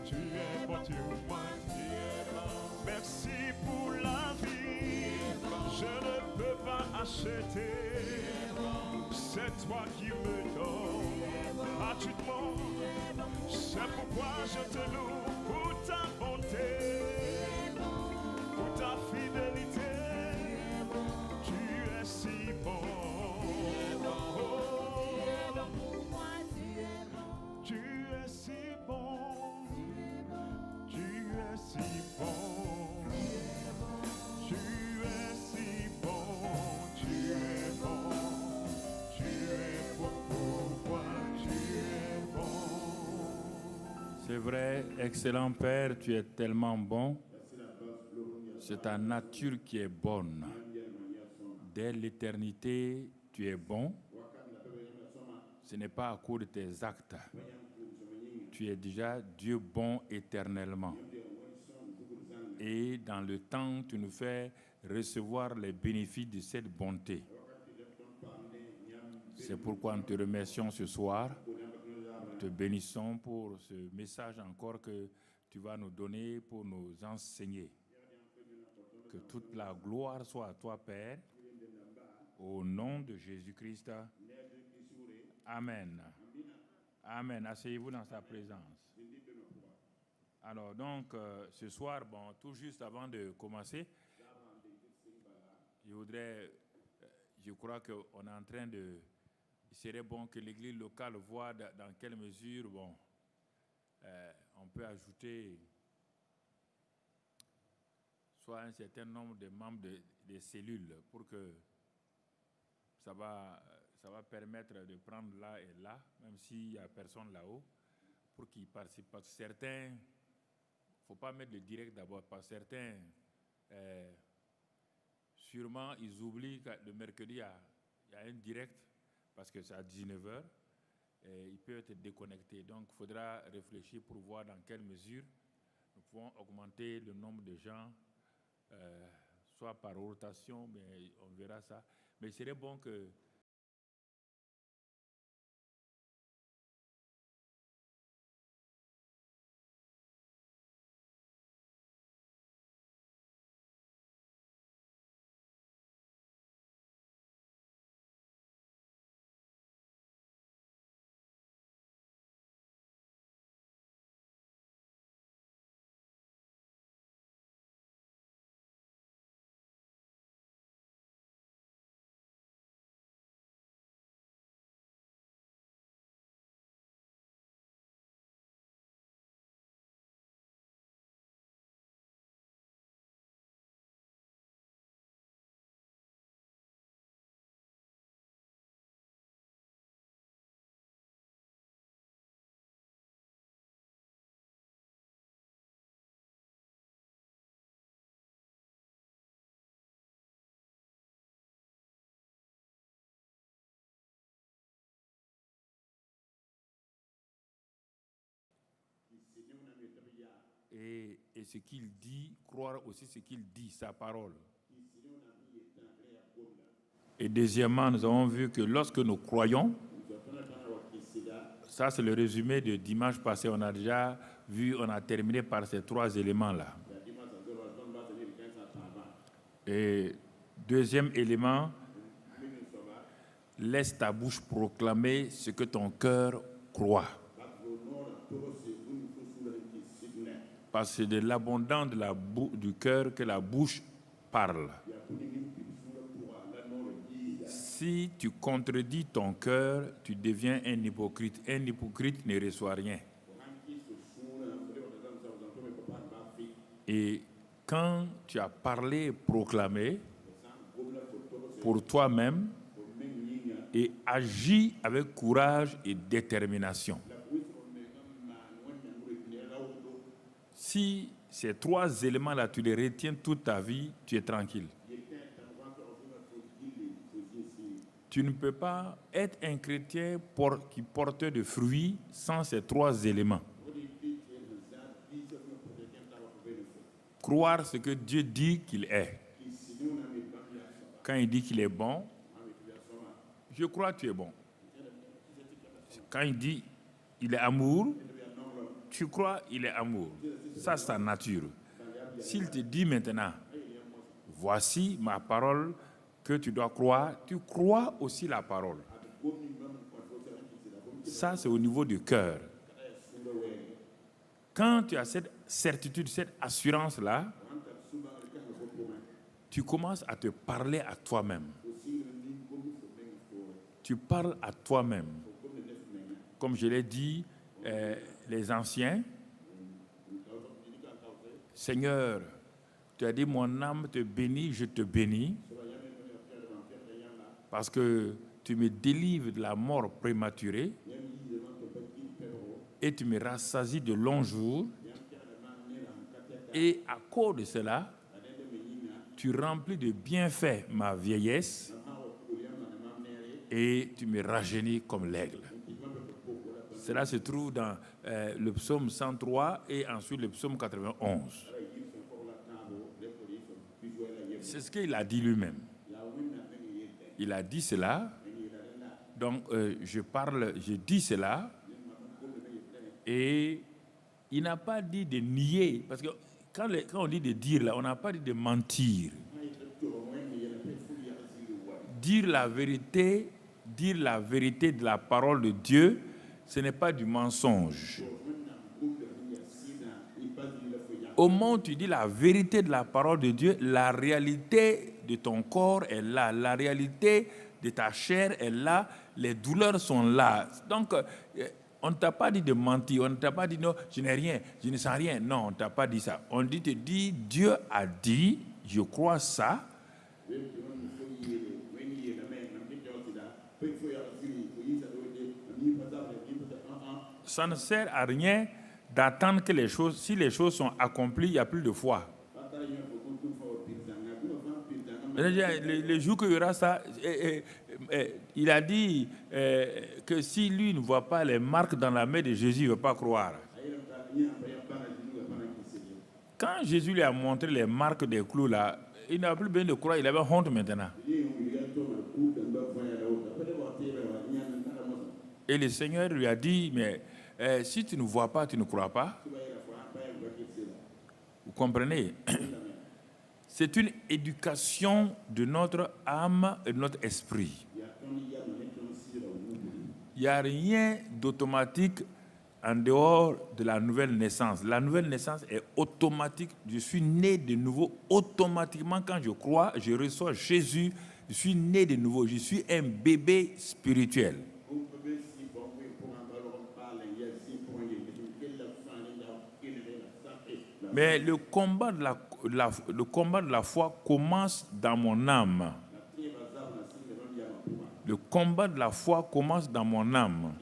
Tu es bon, tu es bon. Merci pour la vie. Je ne peux pas acheter. C'est toi qui me donnes gratuitement. C'est pourquoi je te loue pour ta bonté, pour ta fidélité. Tu es si bon. Tu es si bon. Tu es si bon. Tu es si bon. Tu es bon. Tu es bon. Pourquoi tu es bon? C'est vrai, excellent Père, tu es tellement bon. C'est ta nature qui est bonne. Dès l'éternité, tu es bon. Ce n'est pas à cause de tes actes. Tu es déjà Dieu bon éternellement. Et dans le temps, tu nous fais recevoir les bénéfices de cette bonté. C'est pourquoi nous te remercions ce soir. Nous te bénissons pour ce message encore que tu vas nous donner pour nous enseigner. Que toute la gloire soit à toi, Père. Au nom de Jésus-Christ. Amen. Amen. Asseyez-vous dans sa présence. Alors donc, ce soir, tout juste avant de commencer, je crois qu'on est en train de... Il serait bon que l'église locale voit dans quelle mesure, on peut ajouter soit un certain nombre de membres des cellules pour que ça va permettre de prendre là et là, même s'il n'y a personne là-haut, pour qu'ils participent. Parce que certains, il ne faut pas mettre le direct d'abord, parce que certains, sûrement, ils oublient que le mercredi, il y a un direct, parce que c'est à 19h, et ils peuvent être déconnectés. Donc, il faudra réfléchir pour voir dans quelle mesure nous pouvons augmenter le nombre de gens, soit par rotation, mais on verra ça. Mais il serait bon que et ce qu'il dit, croire aussi ce qu'il dit, sa parole. Et deuxièmement, nous avons vu que lorsque nous croyons, ça c'est le résumé de dimanche passé, on a déjà vu, on a terminé par ces trois éléments-là. Et deuxième élément, laisse ta bouche proclamer ce que ton cœur croit. Parce que c'est de l'abondance du cœur que la bouche parle. Si tu contredis ton cœur, tu deviens un hypocrite. Un hypocrite ne reçoit rien. Et quand tu as parlé et proclamé pour toi-même et agis avec courage et détermination, si ces trois éléments-là, tu les retiens toute ta vie, tu es tranquille. Tu ne peux pas être un chrétien qui porte de fruits sans ces trois éléments. Croire ce que Dieu dit qu'il est. Quand il dit qu'il est bon, je crois que tu es bon. Quand il dit il est amour, tu crois, il est amour. Ça, c'est sa nature. S'il te dit maintenant, voici ma parole que tu dois croire, tu crois aussi la parole. Ça, c'est au niveau du cœur. Quand tu as cette certitude, cette assurance-là, tu commences à te parler à toi-même. Tu parles à toi-même. Comme je l'ai dit, les anciens, Seigneur, tu as dit mon âme te bénit, je te bénis, parce que tu me délivres de la mort prématurée et tu me rassasies de longs jours. Et à cause de cela, tu remplis de bienfaits ma vieillesse et tu me rajeunis comme l'aigle. Cela se trouve dans le psaume 103 et ensuite le psaume 91. C'est ce qu'il a dit lui-même. Il a dit cela. Donc, je dis cela. Et il n'a pas dit de nier. Parce que quand on dit de dire, là, on n'a pas dit de mentir. Dire la vérité de la parole de Dieu, ce n'est pas du mensonge. Au moment où tu dis la vérité de la parole de Dieu, la réalité de ton corps est là, la réalité de ta chair est là, les douleurs sont là. Donc, on ne t'a pas dit de mentir, on ne t'a pas dit non, je n'ai rien, je ne sens rien. Non, on ne t'a pas dit ça. On te dit, Dieu a dit, je crois ça. Ça ne sert à rien d'attendre que les choses, si les choses sont accomplies, il n'y a plus de foi. Le jour qu'il y aura ça, il a dit que si lui ne voit pas les marques dans la main de Jésus, il ne veut pas croire. Quand Jésus lui a montré les marques des clous là, il n'a plus besoin de croire, il avait honte maintenant. Et le Seigneur lui a dit, mais si tu ne vois pas, tu ne crois pas. Vous comprenez? C'est une éducation de notre âme et de notre esprit. Il n'y a rien d'automatique en dehors de la nouvelle naissance. La nouvelle naissance est automatique. Je suis né de nouveau automatiquement. Quand je crois, je reçois Jésus. Je suis né de nouveau. Je suis un bébé spirituel. Mais le combat de la foi commence dans mon âme. Le combat de la foi commence dans mon âme.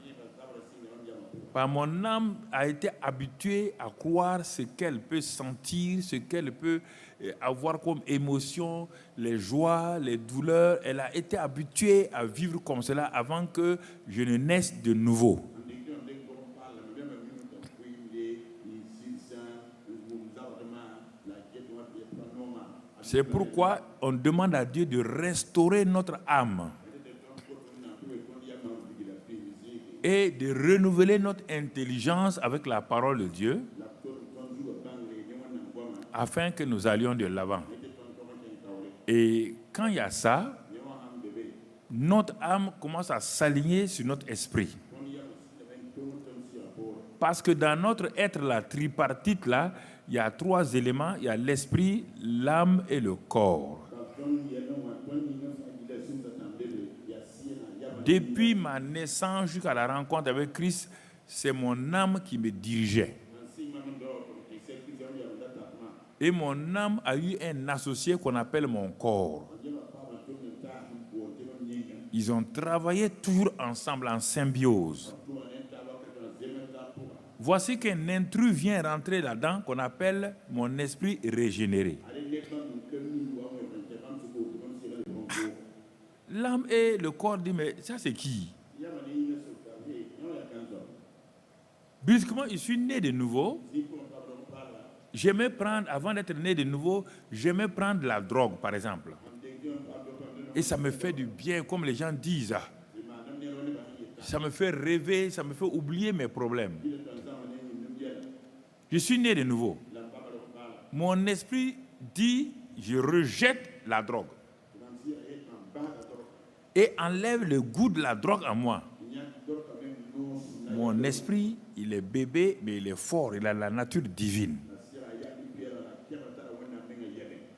Par mon âme a été habituée à croire ce qu'elle peut sentir, ce qu'elle peut avoir comme émotion, les joies, les douleurs. Elle a été habituée à vivre comme cela avant que je ne naisse de nouveau. C'est pourquoi on demande à Dieu de restaurer notre âme et de renouveler notre intelligence avec la parole de Dieu afin que nous allions de l'avant. Et quand il y a ça, notre âme commence à s'aligner sur notre esprit. Parce que dans notre être, la tripartite, là, il y a 3 éléments, il y a l'esprit, l'âme et le corps. Depuis ma naissance jusqu'à la rencontre avec Christ, c'est mon âme qui me dirigeait. Et mon âme a eu un associé qu'on appelle mon corps. Ils ont travaillé toujours ensemble en symbiose. Voici qu'un intrus vient rentrer là-dedans qu'on appelle mon esprit régénéré. L'âme et le corps disent, mais ça c'est qui? Brusquement, je suis né de nouveau. J'aimais prendre, avant d'être né de nouveau, j'aimais prendre la drogue, par exemple. Et ça me fait du bien, comme les gens disent. Ça me fait rêver, ça me fait oublier mes problèmes. Je suis né de nouveau. Mon esprit dit, je rejette la drogue. Et enlève le goût de la drogue en moi. Mon esprit, il est bébé, mais il est fort. Il a la nature divine.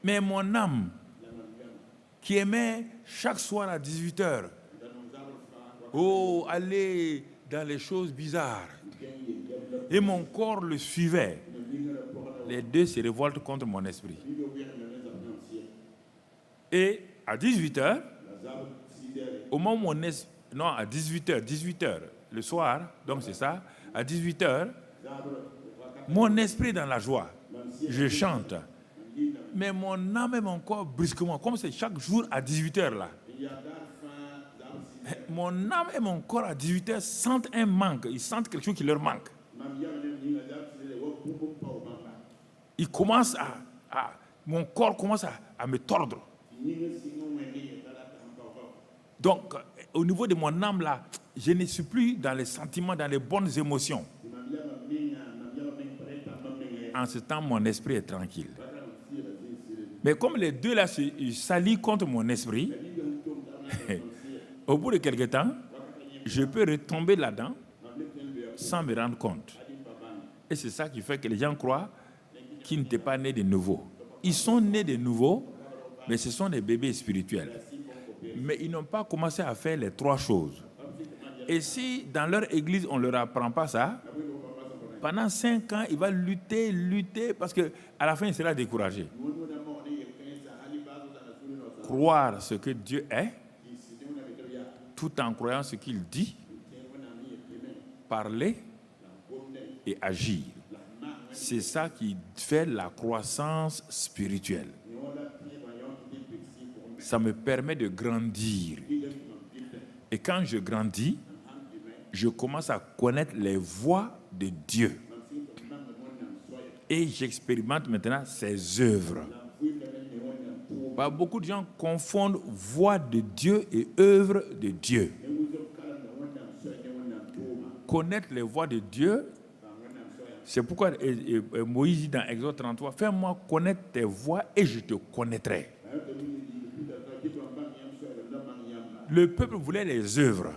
Mais mon âme, qui aimait chaque soir à 18h, aller dans les choses bizarres, et mon corps le suivait, les deux se révoltent contre mon esprit. Et à 18h, au moment où mon esprit, non, à 18h, le soir, donc c'est ça, à 18h, mon esprit est dans la joie. Je chante. Mais mon âme et mon corps, brusquement, comme c'est chaque jour à 18h là, mon âme et mon corps à 18h sentent un manque. Ils sentent quelque chose qui leur manque. Ils commencent mon corps commence à me tordre. Donc, au niveau de mon âme là, je ne suis plus dans les sentiments, dans les bonnes émotions. En ce temps, mon esprit est tranquille. Mais comme les deux là s'allient contre mon esprit, au bout de quelque temps, je peux retomber là-dedans sans me rendre compte. Et c'est ça qui fait que les gens croient qu'ils n'étaient pas nés de nouveau. Ils sont nés de nouveau, mais ce sont des bébés spirituels. Mais ils n'ont pas commencé à faire les trois choses. Et si dans leur église, on ne leur apprend pas ça, pendant 5 ans, il va lutter, parce qu'à la fin, il sera découragé. Croire ce que Dieu est, tout en croyant ce qu'il dit, parler et agir. C'est ça qui fait la croissance spirituelle. Ça me permet de grandir. Et quand je grandis, je commence à connaître les voies de Dieu. Et j'expérimente maintenant ses œuvres. Beaucoup de gens confondent voie de Dieu et œuvre de Dieu. Connaître les voies de Dieu, c'est pourquoi Moïse dit dans Exode 33, fais-moi connaître tes voies et je te connaîtrai. Le peuple voulait les œuvres.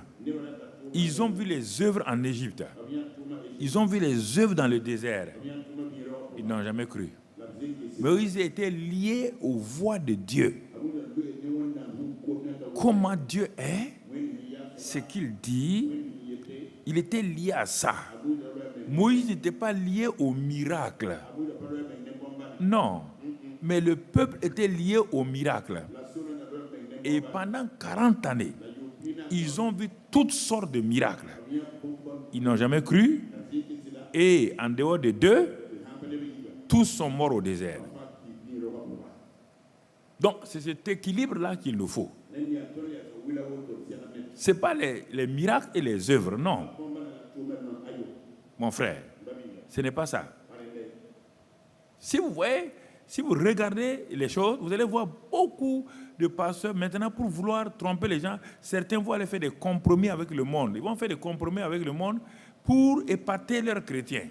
Ils ont vu les œuvres en Égypte. Ils ont vu les œuvres dans le désert. Ils n'ont jamais cru. Moïse était lié aux voies de Dieu. Comment Dieu est, ce qu'il dit, il était lié à ça. Moïse n'était pas lié au miracle. Non, mais le peuple était lié au miracle. Et pendant 40 années, ils ont vu toutes sortes de miracles. Ils n'ont jamais cru. Et en dehors de deux, tous sont morts au désert. Donc, c'est cet équilibre-là qu'il nous faut. Ce n'est pas les miracles et les œuvres, non. Mon frère, ce n'est pas ça. Si vous voyez, si vous regardez les choses, vous allez voir beaucoup de pasteurs maintenant pour vouloir tromper les gens. Certains vont aller faire des compromis avec le monde. Ils vont faire des compromis avec le monde pour épater leurs chrétiens.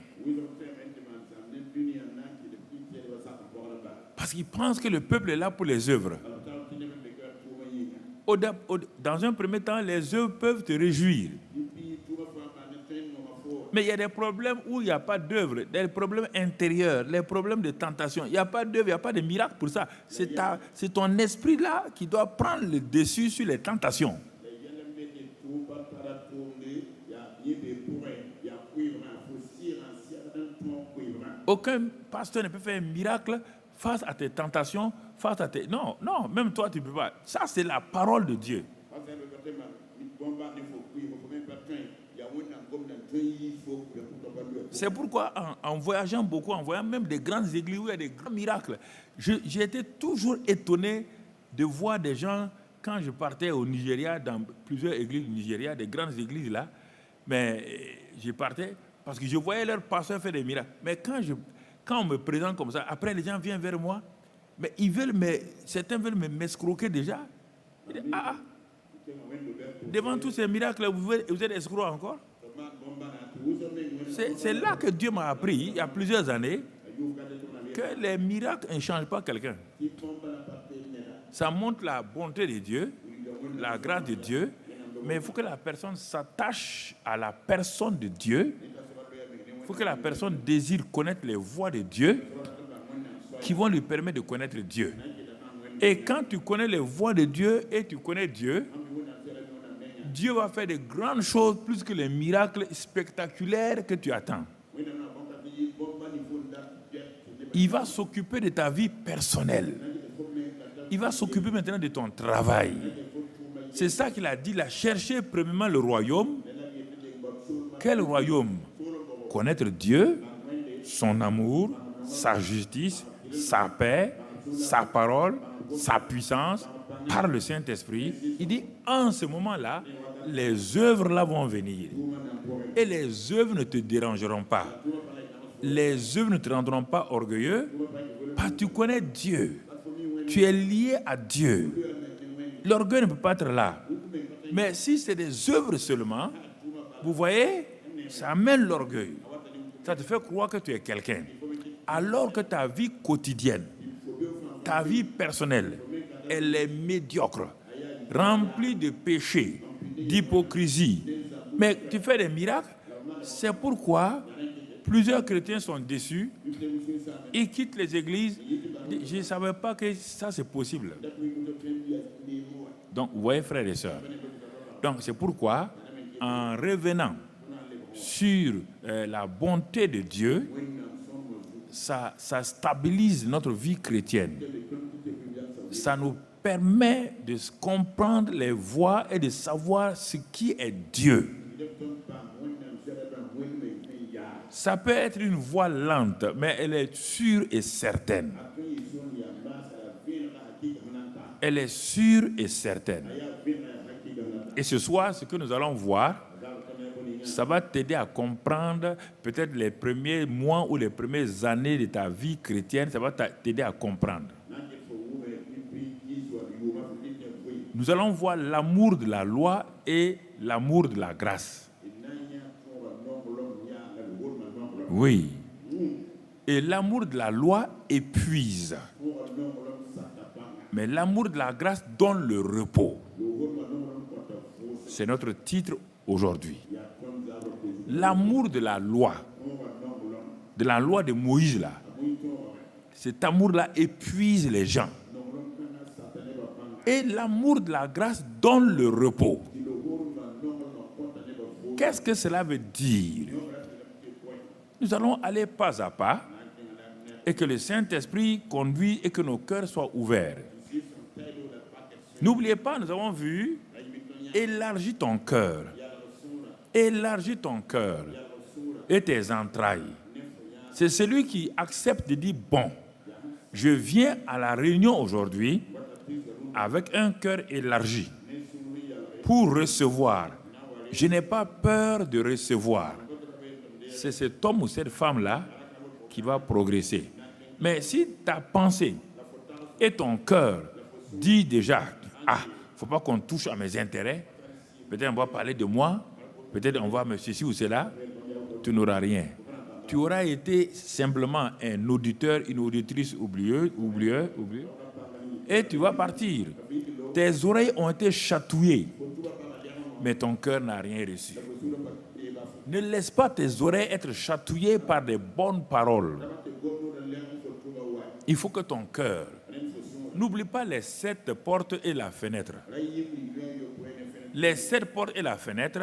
Parce qu'ils pensent que le peuple est là pour les œuvres. Dans un premier temps, les œuvres peuvent te réjouir. Mais il y a des problèmes où il n'y a pas d'œuvre, des problèmes intérieurs, les problèmes de tentation. Il n'y a pas d'œuvre, il n'y a pas de miracle pour ça. C'est ton esprit-là qui doit prendre le dessus sur les tentations. Aucun pasteur ne peut faire un miracle face à tes tentations, face à tes... Non, même toi, tu ne peux pas. Ça, c'est la parole de Dieu. C'est pourquoi, en voyageant beaucoup, en voyant même des grandes églises où il y a des grands miracles, j'ai été toujours étonné de voir des gens, quand je partais au Nigeria, dans plusieurs églises du Nigeria, des grandes églises là, mais je partais parce que je voyais leurs pasteurs faire des miracles. Mais quand on me présente comme ça, après les gens viennent vers moi, mais certains veulent m'escroquer déjà. Ils disent, devant tous ces miracles, vous êtes escroc encore? C'est là que Dieu m'a appris, il y a plusieurs années, que les miracles ne changent pas quelqu'un. Ça montre la bonté de Dieu, la grâce de Dieu, mais il faut que la personne s'attache à la personne de Dieu. Il faut que la personne désire connaître les voies de Dieu qui vont lui permettre de connaître Dieu. Et quand tu connais les voies de Dieu et tu connais Dieu, Dieu va faire de grandes choses plus que les miracles spectaculaires que tu attends. Il va s'occuper de ta vie personnelle. Il va s'occuper maintenant de ton travail. C'est ça qu'il a dit, là, cherchez premièrement le royaume. Quel royaume? Connaître Dieu, son amour, sa justice, sa paix, sa parole, sa puissance, par le Saint-Esprit. Il dit, en ce moment-là, les œuvres là vont venir. Et les œuvres ne te dérangeront pas. Les œuvres ne te rendront pas orgueilleux, parce que tu connais Dieu. Tu es lié à Dieu. L'orgueil ne peut pas être là. Mais si c'est des œuvres seulement, vous voyez, ça amène l'orgueil. Ça te fait croire que tu es quelqu'un. Alors que ta vie quotidienne, ta vie personnelle, elle est médiocre, remplie de péchés, d'hypocrisie. Mais tu fais des miracles. C'est pourquoi plusieurs chrétiens sont déçus. Ils quittent les églises. Je ne savais pas que ça c'est possible. Donc, vous voyez, frères et sœurs. Donc, c'est pourquoi, en revenant sur la bonté de Dieu, ça stabilise notre vie chrétienne. Ça nous permet de comprendre les voies et de savoir ce qui est Dieu. Ça peut être une voie lente, mais elle est sûre et certaine. Elle est sûre et certaine. Et ce soir, ce que nous allons voir, ça va t'aider à comprendre peut-être les premiers mois ou les premières années de ta vie chrétienne, ça va t'aider à comprendre. Nous allons voir l'amour de la loi et l'amour de la grâce. Oui. Et l'amour de la loi épuise. Mais l'amour de la grâce donne le repos. C'est notre titre aujourd'hui. L'amour de la loi de Moïse, là, cet amour-là épuise les gens. Et l'amour de la grâce donne le repos. Qu'est-ce que cela veut dire? Nous allons aller pas à pas et que le Saint-Esprit conduise et que nos cœurs soient ouverts. N'oubliez pas, nous avons vu, élargis ton cœur. Élargis ton cœur et tes entrailles. C'est celui qui accepte de dire, bon, je viens à la réunion aujourd'hui avec un cœur élargi pour recevoir. Je n'ai pas peur de recevoir. C'est cet homme ou cette femme-là qui va progresser. Mais si ta pensée et ton cœur dit déjà, il ne faut pas qu'on touche à mes intérêts, peut-être on va parler de moi, peut-être on va me ceci ou cela, tu n'auras rien. Tu auras été simplement un auditeur, une auditrice oublieuse, et tu vas partir. Tes oreilles ont été chatouillées, mais ton cœur n'a rien reçu. Ne laisse pas tes oreilles être chatouillées par des bonnes paroles. Il faut que ton cœur... N'oublie pas les 7 portes et la fenêtre. Les 7 portes et la fenêtre,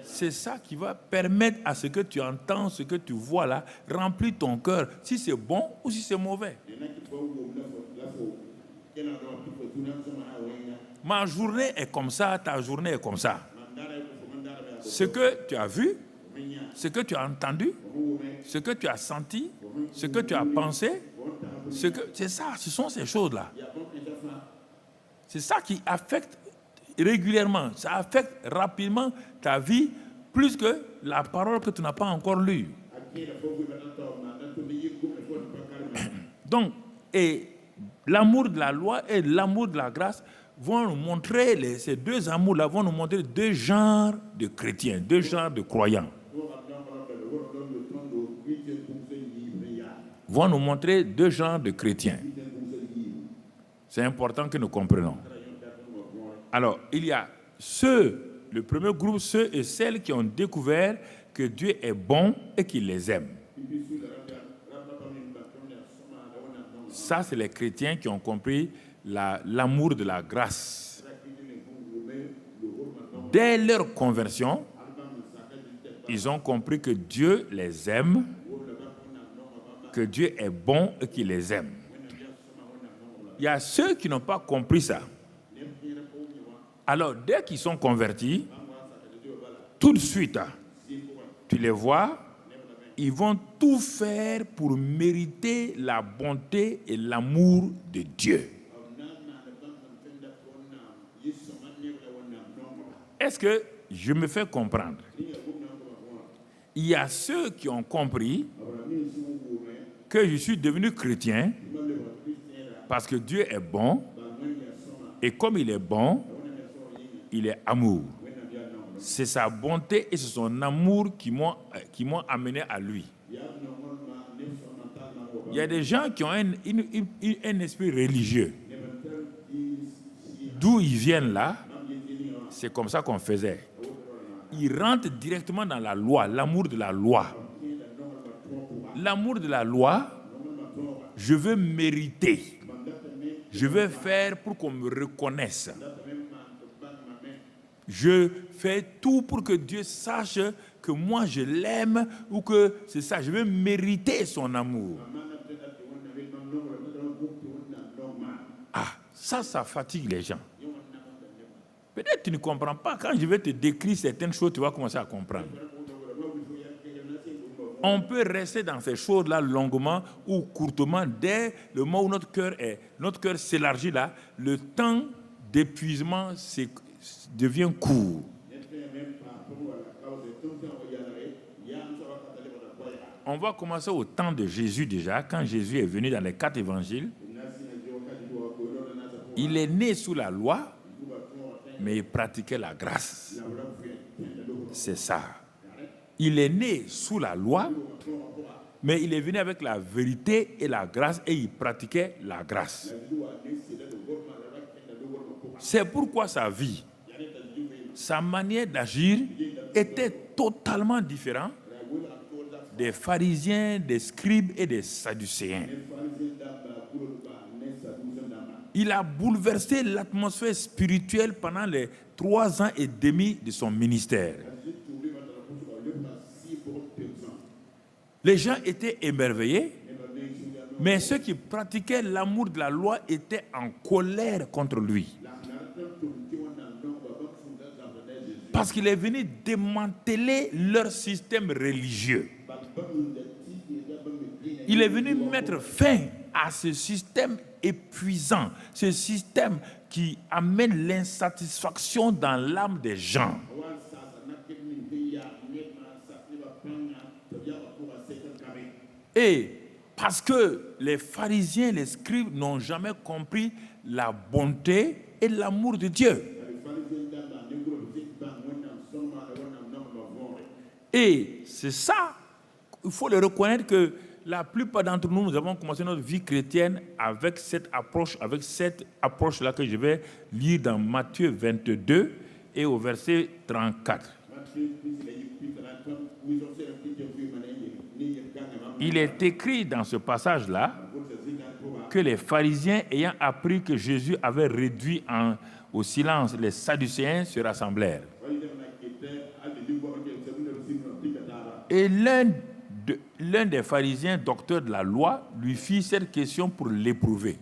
c'est ça qui va permettre à ce que tu entends, ce que tu vois là, remplir ton cœur, si c'est bon ou si c'est mauvais. Ma journée est comme ça, ta journée est comme ça. Ce que tu as vu, ce que tu as entendu, ce que tu as senti, ce que tu as pensé, c'est ça, ce sont ces choses-là. C'est ça qui affecte régulièrement, ça affecte rapidement ta vie plus que la parole que tu n'as pas encore lue. Donc, et l'amour de la loi et l'amour de la grâce vont nous montrer, ces deux amours-là vont nous montrer deux genres de chrétiens, deux genres de croyants. vont nous montrer deux genres de chrétiens. C'est important que nous comprenions. Alors, il y a le premier groupe, ceux et celles qui ont découvert que Dieu est bon et qu'il les aime. Ça, c'est les chrétiens qui ont compris l'amour de la grâce. Dès leur conversion, ils ont compris que Dieu les aime, que Dieu est bon et qu'il les aime. Il y a ceux qui n'ont pas compris ça. Alors, dès qu'ils sont convertis, tout de suite, tu les vois, ils vont tout faire pour mériter la bonté et l'amour de Dieu. Est-ce que je me fais comprendre? Il y a ceux qui ont compris que je suis devenu chrétien parce que Dieu est bon et comme il est bon, il est amour. C'est sa bonté et c'est son amour qui m'ont amené à lui. Il y a des gens qui ont un esprit religieux. D'où ils viennent là, c'est comme ça qu'on faisait. Ils rentrent directement dans la loi, l'amour de la loi. L'amour de la loi, je veux mériter. Je veux faire pour qu'on me reconnaisse. Je fais tout pour que Dieu sache que moi je l'aime ou que c'est ça. Je veux mériter son amour. Ah, ça fatigue les gens. Peut-être que tu ne comprends pas. Quand je vais te décrire certaines choses, tu vas commencer à comprendre. On peut rester dans ces choses-là longuement ou courtement. Dès le moment où notre cœur s'élargit là, le temps d'épuisement devient court. On va commencer au temps de Jésus déjà, quand Jésus est venu dans les 4 évangiles. Il est né sous la loi, mais il pratiquait la grâce. C'est ça. Il est né sous la loi, mais il est venu avec la vérité et la grâce et il pratiquait la grâce. C'est pourquoi sa vie, sa manière d'agir était totalement différente des pharisiens, des scribes et des sadducéens. Il a bouleversé l'atmosphère spirituelle pendant les 3 ans et demi de son ministère. Les gens étaient émerveillés, mais ceux qui pratiquaient l'amour de la loi étaient en colère contre lui. Parce qu'il est venu démanteler leur système religieux. Il est venu mettre fin à ce système épuisant, ce système qui amène l'insatisfaction dans l'âme des gens. Et parce que les pharisiens, les scribes n'ont jamais compris la bonté et l'amour de Dieu. Et c'est ça, il faut le reconnaître que la plupart d'entre nous, nous avons commencé notre vie chrétienne avec cette approche-là que je vais lire dans Matthieu 22 et au verset 34. Il est écrit dans ce passage-là que les pharisiens, ayant appris que Jésus avait réduit au silence les sadducéens, se rassemblèrent. Et l'un des pharisiens, docteur de la loi, lui fit cette question pour l'éprouver.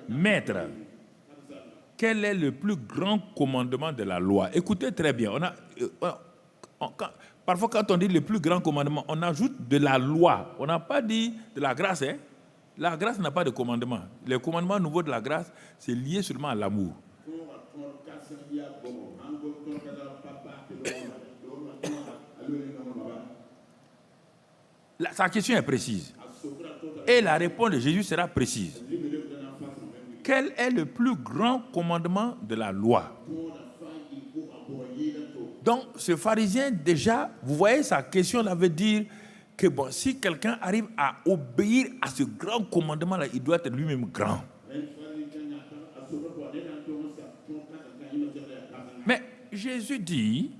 Maître, quel est le plus grand commandement de la loi? Écoutez très bien. Parfois, quand on dit le plus grand commandement, on ajoute de la loi. On n'a pas dit de la grâce. Hein? La grâce n'a pas de commandement. Les commandements nouveaux de la grâce, c'est lié seulement à l'amour. Sa question est précise. Et la réponse de Jésus sera précise. Quel est le plus grand commandement de la loi? Donc, ce pharisien, déjà, vous voyez, sa question, là veut dire que bon, si quelqu'un arrive à obéir à ce grand commandement-là, il doit être lui-même grand. Mais Jésus dit,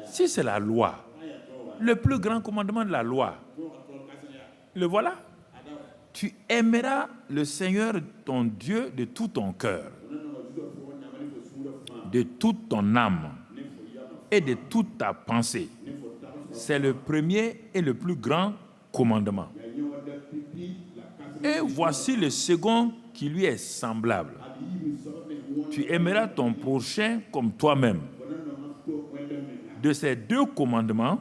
si c'est la loi, le plus grand commandement de la loi, le voilà. Tu aimeras le Seigneur ton Dieu de tout ton cœur, de toute ton âme et de toute ta pensée. C'est le premier et le plus grand commandement. Et voici le second qui lui est semblable. Tu aimeras ton prochain comme toi-même. De ces deux commandements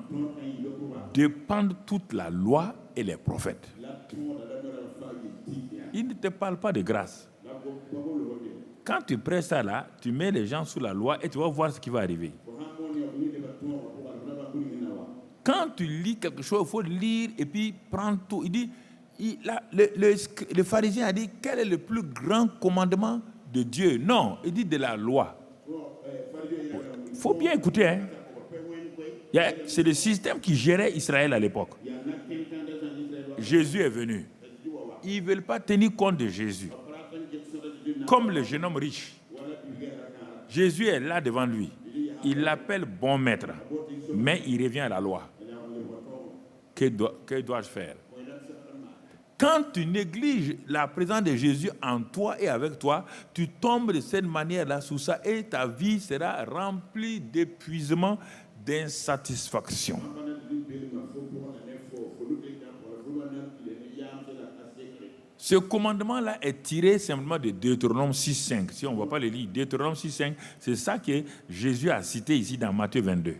dépendent toute la loi et les prophètes. Il ne te parle pas de grâce. Quand tu prêches ça là, tu mets les gens sous la loi et tu vas voir ce qui va arriver. Quand tu lis quelque chose, il faut lire et puis prendre tout. Il dit, le pharisien a dit, quel est le plus grand commandement de Dieu? Non, il dit de la loi. Il faut bien écouter. Hein? C'est le système qui gérait Israël à l'époque. Jésus est venu. Ils ne veulent pas tenir compte de Jésus. Comme le jeune homme riche. Jésus est là devant lui. Il l'appelle bon maître. Mais il revient à la loi. Que dois-je faire? Quand tu négliges la présence de Jésus en toi et avec toi, tu tombes de cette manière-là sous ça et ta vie sera remplie d'épuisement, d'insatisfaction. Ce commandement-là est tiré simplement de Deutéronome 6.5. Si on ne va pas le lire, Deutéronome 6.5, c'est ça que Jésus a cité ici dans Matthieu 22.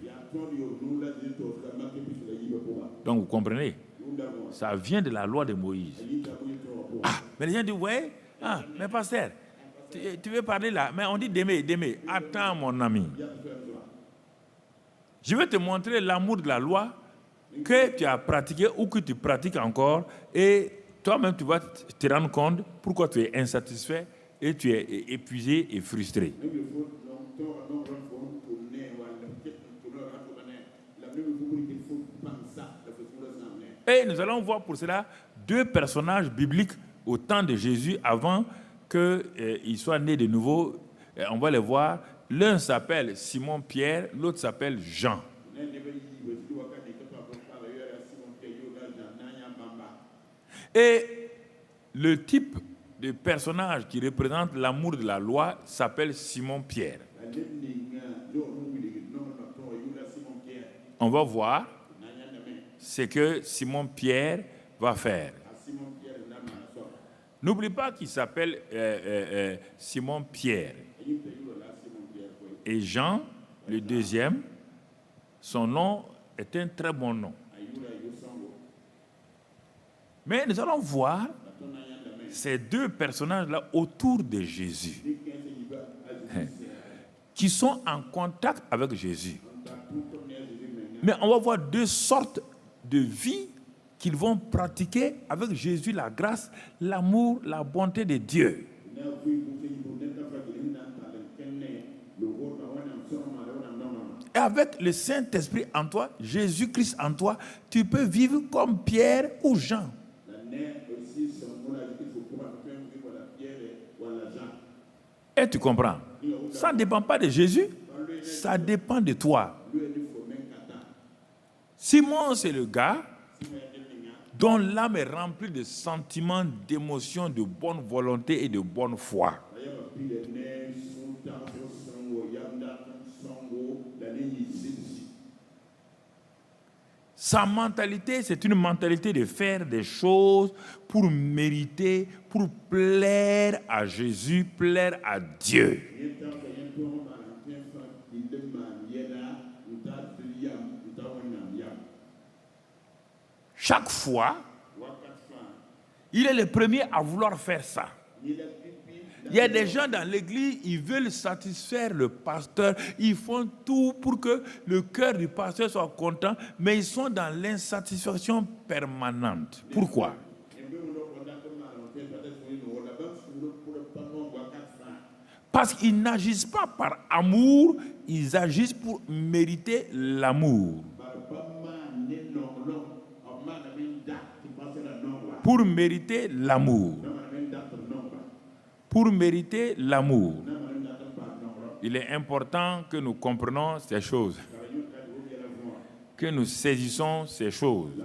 Donc vous comprenez? Ça vient de la loi de Moïse. Ah, mais les gens disent, ouais, mais pasteur, tu veux parler là, mais on dit d'aimer. Attends mon ami. Je vais te montrer l'amour de la loi que tu as pratiqué ou que tu pratiques encore et toi-même tu vas te rendre compte pourquoi tu es insatisfait et tu es épuisé et frustré. Et nous allons voir pour cela deux personnages bibliques au temps de Jésus avant qu'il soit né de nouveau. On va les voir. L'un s'appelle Simon-Pierre, l'autre s'appelle Jean. Et le type de personnage qui représente l'amour de la loi s'appelle Simon-Pierre. On va voir ce que Simon-Pierre va faire. N'oublie pas qu'il s'appelle Simon-Pierre. Et Jean, le deuxième, son nom est un très bon nom. Mais nous allons voir ces deux personnages-là autour de Jésus, qui sont en contact avec Jésus. Mais on va voir deux sortes de vie qu'ils vont pratiquer avec Jésus, la grâce, l'amour, la bonté de Dieu. Et avec le Saint-Esprit en toi, Jésus-Christ en toi, tu peux vivre comme Pierre ou Jean. Et tu comprends? Ça ne dépend pas de Jésus, ça dépend de toi. Simon, c'est le gars dont l'âme est remplie de sentiments, d'émotions, de bonne volonté et de bonne foi. Sa mentalité, c'est une mentalité de faire des choses pour mériter, pour plaire à Jésus, plaire à Dieu. Chaque fois, il est le premier à vouloir faire ça. Il y a des gens dans l'église, ils veulent satisfaire le pasteur, ils font tout pour que le cœur du pasteur soit content, mais ils sont dans l'insatisfaction permanente. Pourquoi? Parce qu'ils n'agissent pas par amour, ils agissent pour mériter l'amour. pour mériter l'amour. Pour mériter l'amour, il est important que nous comprenions ces choses, que nous saisissons ces choses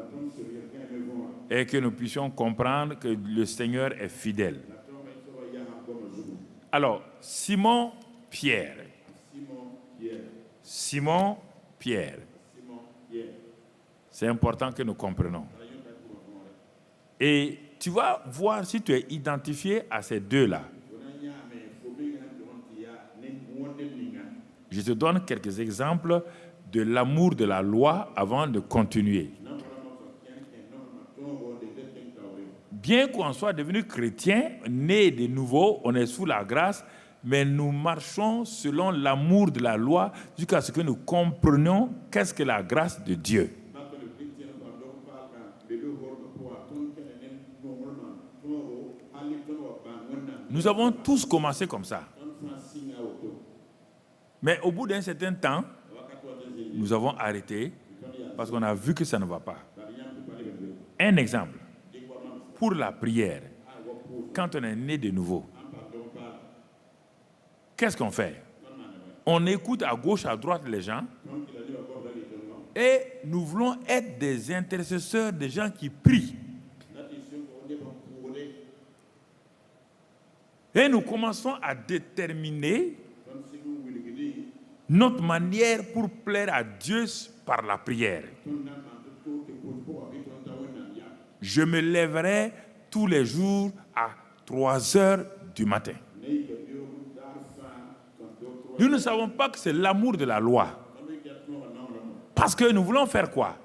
et que nous puissions comprendre que le Seigneur est fidèle. Alors, Simon-Pierre. C'est important que nous comprenions. Et tu vas voir si tu es identifié à ces deux-là. Je te donne quelques exemples de l'amour de la loi avant de continuer. Bien qu'on soit devenu chrétien, né de nouveau, on est sous la grâce, mais nous marchons selon l'amour de la loi jusqu'à ce que nous comprenions qu'est-ce que la grâce de Dieu. Nous avons tous commencé comme ça. Mais au bout d'un certain temps, nous avons arrêté parce qu'on a vu que ça ne va pas. Un exemple, pour la prière, quand on est né de nouveau, qu'est-ce qu'on fait? On écoute à gauche, à droite les gens et nous voulons être des intercesseurs, des gens qui prient. Et nous commençons à déterminer notre manière pour plaire à Dieu par la prière. Je me lèverai tous les jours à 3 heures du matin. Nous ne savons pas que c'est l'amour de la loi. Parce que nous voulons faire quoi?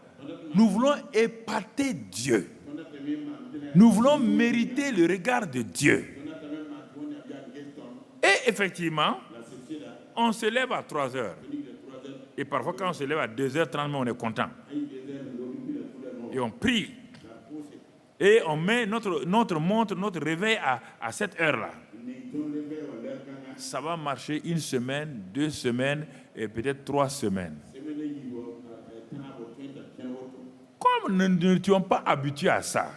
Nous voulons épater Dieu. Nous voulons mériter le regard de Dieu. Et effectivement, on se lève à 3 heures. Et parfois, quand on se lève à 2h30, on est content. Et on prie. Et on met notre montre, notre réveil à cette heure-là. Ça va marcher 1 semaine, 2 semaines et peut-être 3 semaines. Comme nous n'étions pas habitués à ça,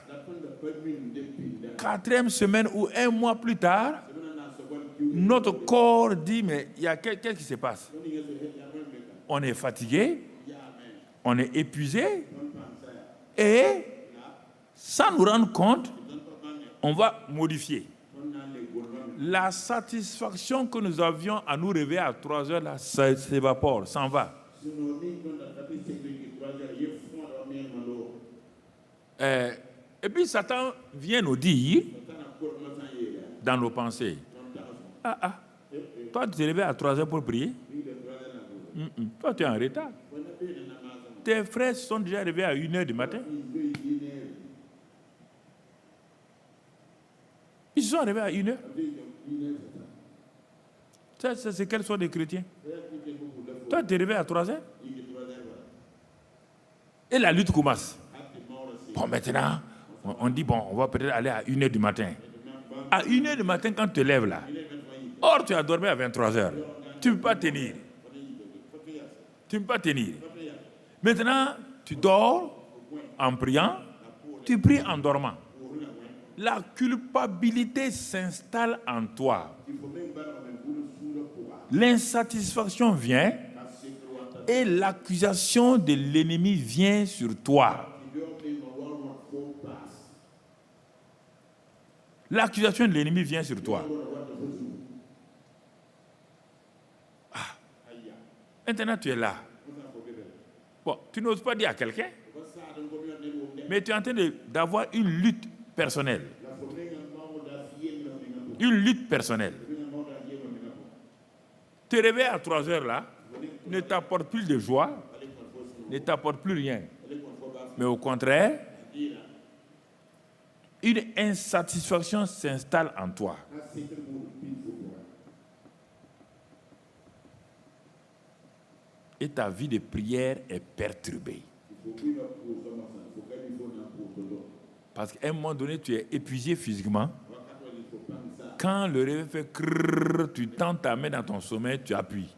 4e semaine ou 1 mois plus tard, notre corps dit, mais qu'est-ce qui se passe? On est fatigué, on est épuisé, et sans nous rendre compte, on va modifier. La satisfaction que nous avions à nous réveiller à 3 heures, là, ça s'évapore, s'en va. Et puis Satan vient nous dire, dans nos pensées, toi tu t'es réveillé à 3 heures pour prier? Toi tu es en retard. Tes frères sont déjà réveillés à 1 heure du matin. Ils se sont réveillés à 1 heure. Ça, c'est quels sont des chrétiens? Toi tu t'es réveillé à 3 heures. Et la lutte commence. Bon, maintenant, on dit, bon, on va peut-être aller à 1 heure du matin. À 1 heure du matin, quand tu te lèves là, or tu as dormi à 23 heures. Tu ne peux pas tenir. Tu ne peux pas tenir. Maintenant, tu dors en priant, tu pries en dormant. La culpabilité s'installe en toi. L'insatisfaction vient et l'accusation de l'ennemi vient sur toi. L'accusation de l'ennemi vient sur toi. Maintenant, tu es là. Bon, tu n'oses pas dire à quelqu'un, mais tu es en train d'avoir une lutte personnelle. Une lutte personnelle. Te réveiller à 3 heures là ne t'apporte plus de joie, ne t'apporte plus rien. Mais au contraire, une insatisfaction s'installe en toi. Et ta vie de prière est perturbée. Parce qu'à un moment donné, tu es épuisé physiquement. Quand le réveil fait crrrr, tu tends ta main dans ton sommeil, tu appuies.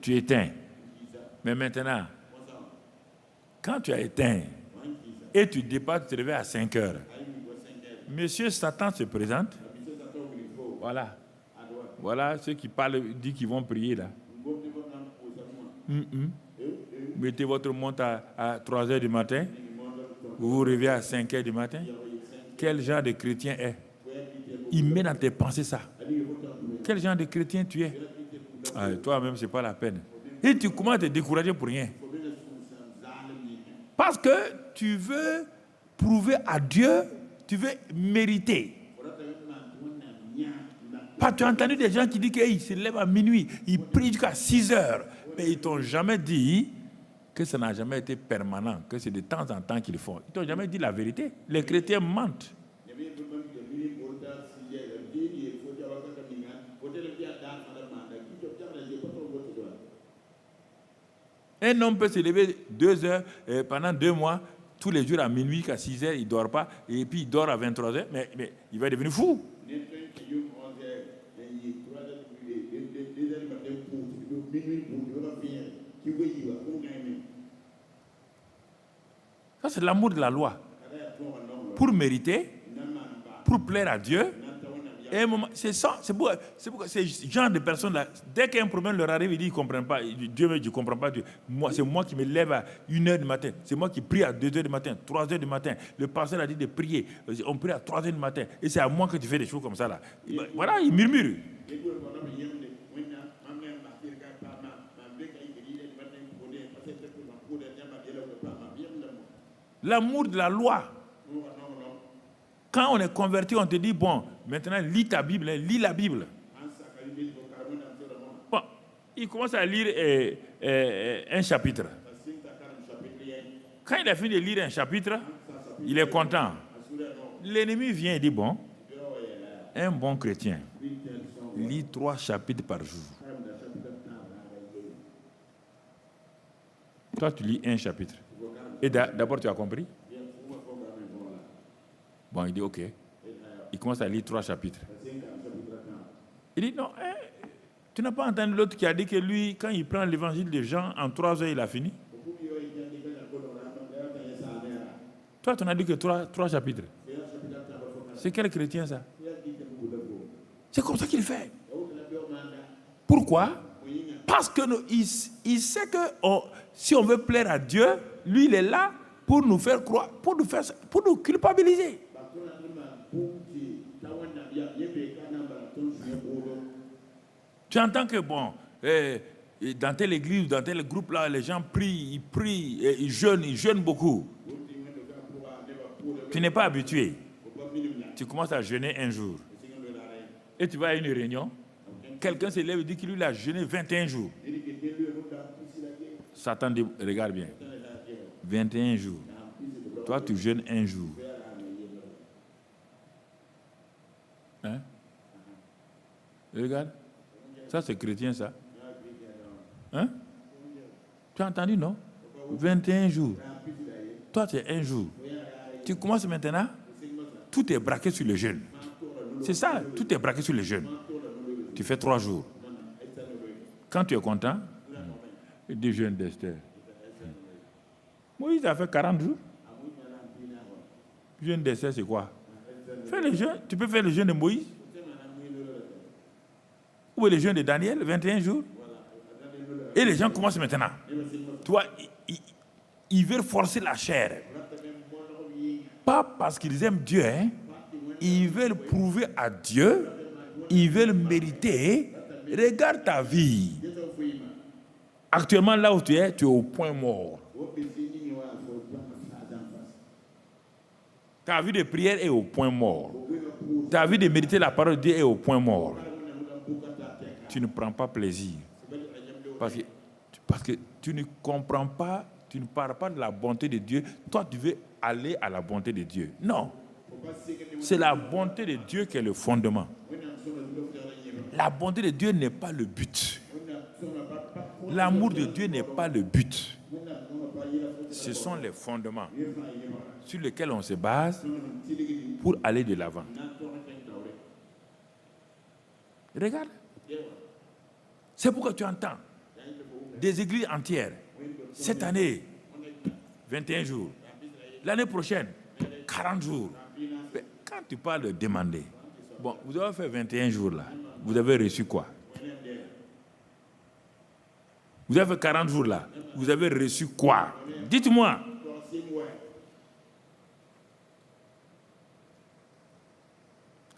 Tu éteins. Mais maintenant, quand tu as éteint, Et tu dépasses, tu te réveilles à 5 heures. Monsieur Satan se présente. Voilà. Voilà ceux qui parlent, disent qu'ils vont prier là. Mettez votre montre à 3 heures du matin. Vous vous réveillez à 5 heures du matin. Quel genre de chrétien est? Il met dans tes pensées ça. Quel genre de chrétien tu es? Toi-même, ce n'est pas la peine. Et tu commences à te décourager pour rien. Parce que tu veux prouver à Dieu, tu veux mériter. Pas, tu as entendu des gens qui disent qu'ils se lèvent à minuit, ils prient jusqu'à 6 heures, mais ils ne t'ont jamais dit que ça n'a jamais été permanent, que c'est de temps en temps qu'ils font. Ils ne t'ont jamais dit la vérité. Les chrétiens mentent. Un homme peut se lever 2 heures pendant 2 mois, tous les jours à minuit, jusqu'à 6 heures, il ne dort pas, et puis il dort à 23 heures, mais il va devenir fou. Ça, c'est l'amour de la loi. Pour mériter, pour plaire à Dieu. C'est ça, c'est pourquoi ces genre de personnes-là, dès qu'un problème leur arrive, ils disent qu'ils ne comprennent pas. Dieu, je ne comprends pas Dieu. C'est moi qui me lève à 1 heure du matin. C'est moi qui prie à 2 heures du matin, 3 heures du matin. Le pasteur a dit de prier. On prie à 3 heures du matin. Et c'est à moi que tu fais des choses comme ça. Là. Voilà, il murmure. L'amour de la loi. Quand on est converti, on te dit, bon, maintenant lis ta Bible, lis la Bible. Bon, il commence à lire un chapitre. Quand il a fini de lire un chapitre, il est content. L'ennemi vient et dit, bon, un bon chrétien lit 3 chapitres par jour. Toi, tu lis un chapitre. Et d'abord, tu as compris? Bon, il dit, OK. Il commence à lire 3 chapitres. Il dit, non, tu n'as pas entendu l'autre qui a dit que lui, quand il prend l'évangile de Jean, en 3 heures, il a fini? Toi, tu n'as dit que 3 chapitres. C'est quel chrétien, ça? C'est comme ça qu'il fait. Pourquoi? Parce qu'il sait que si on veut plaire à Dieu, lui, il est là pour nous faire croire, pour nous culpabiliser. Tu entends que, bon, dans telle église, dans tel groupe là, les gens prient, ils jeûnent beaucoup. Tu n'es pas habitué. Tu commences à jeûner un jour. Et tu vas à une réunion. Quelqu'un se lève et dit qu'il lui a jeûné 21 jours. Satan dit, regarde bien. 21 jours. Toi, tu jeûnes un jour. Hein? Regarde. Ça, c'est chrétien, ça. Hein? Tu as entendu, non? 21 jours. Toi, c'est un jour. Tu commences maintenant, tout est braqué sur le jeûne. C'est ça, tout est braqué sur le jeûne. Tu fais 3 jours. Quand tu es content, il dit jeûne d'Esther. Moïse a fait 40 jours. Jeûne d'Esther, c'est quoi? Fais le jeûne. Tu peux faire le jeûne de Moïse. Ou le jeûne de Daniel, 21 jours. Et les gens commencent maintenant. Tu vois, ils veulent forcer la chair. Pas parce qu'ils aiment Dieu, hein. Ils veulent prouver à Dieu, ils veulent mériter. Regarde ta vie. Actuellement, là où tu es au point mort. Ta vie de prière est au point mort. Ta vie de méditer la parole de Dieu est au point mort. Tu ne prends pas plaisir. Parce que tu ne comprends pas, tu ne parles pas de la bonté de Dieu. Toi, tu veux aller à la bonté de Dieu. Non. C'est la bonté de Dieu qui est le fondement. La bonté de Dieu n'est pas le but. L'amour de Dieu n'est pas le but. Ce sont les fondements sur lesquels on se base pour aller de l'avant. Regarde. C'est pourquoi tu entends des églises entières. Cette année, 21 jours. L'année prochaine, 40 jours. Mais quand tu parles de demander, bon, vous avez fait 21 jours là. Vous avez reçu quoi? Vous avez fait 40 jours là. Vous avez reçu quoi? Dites-moi.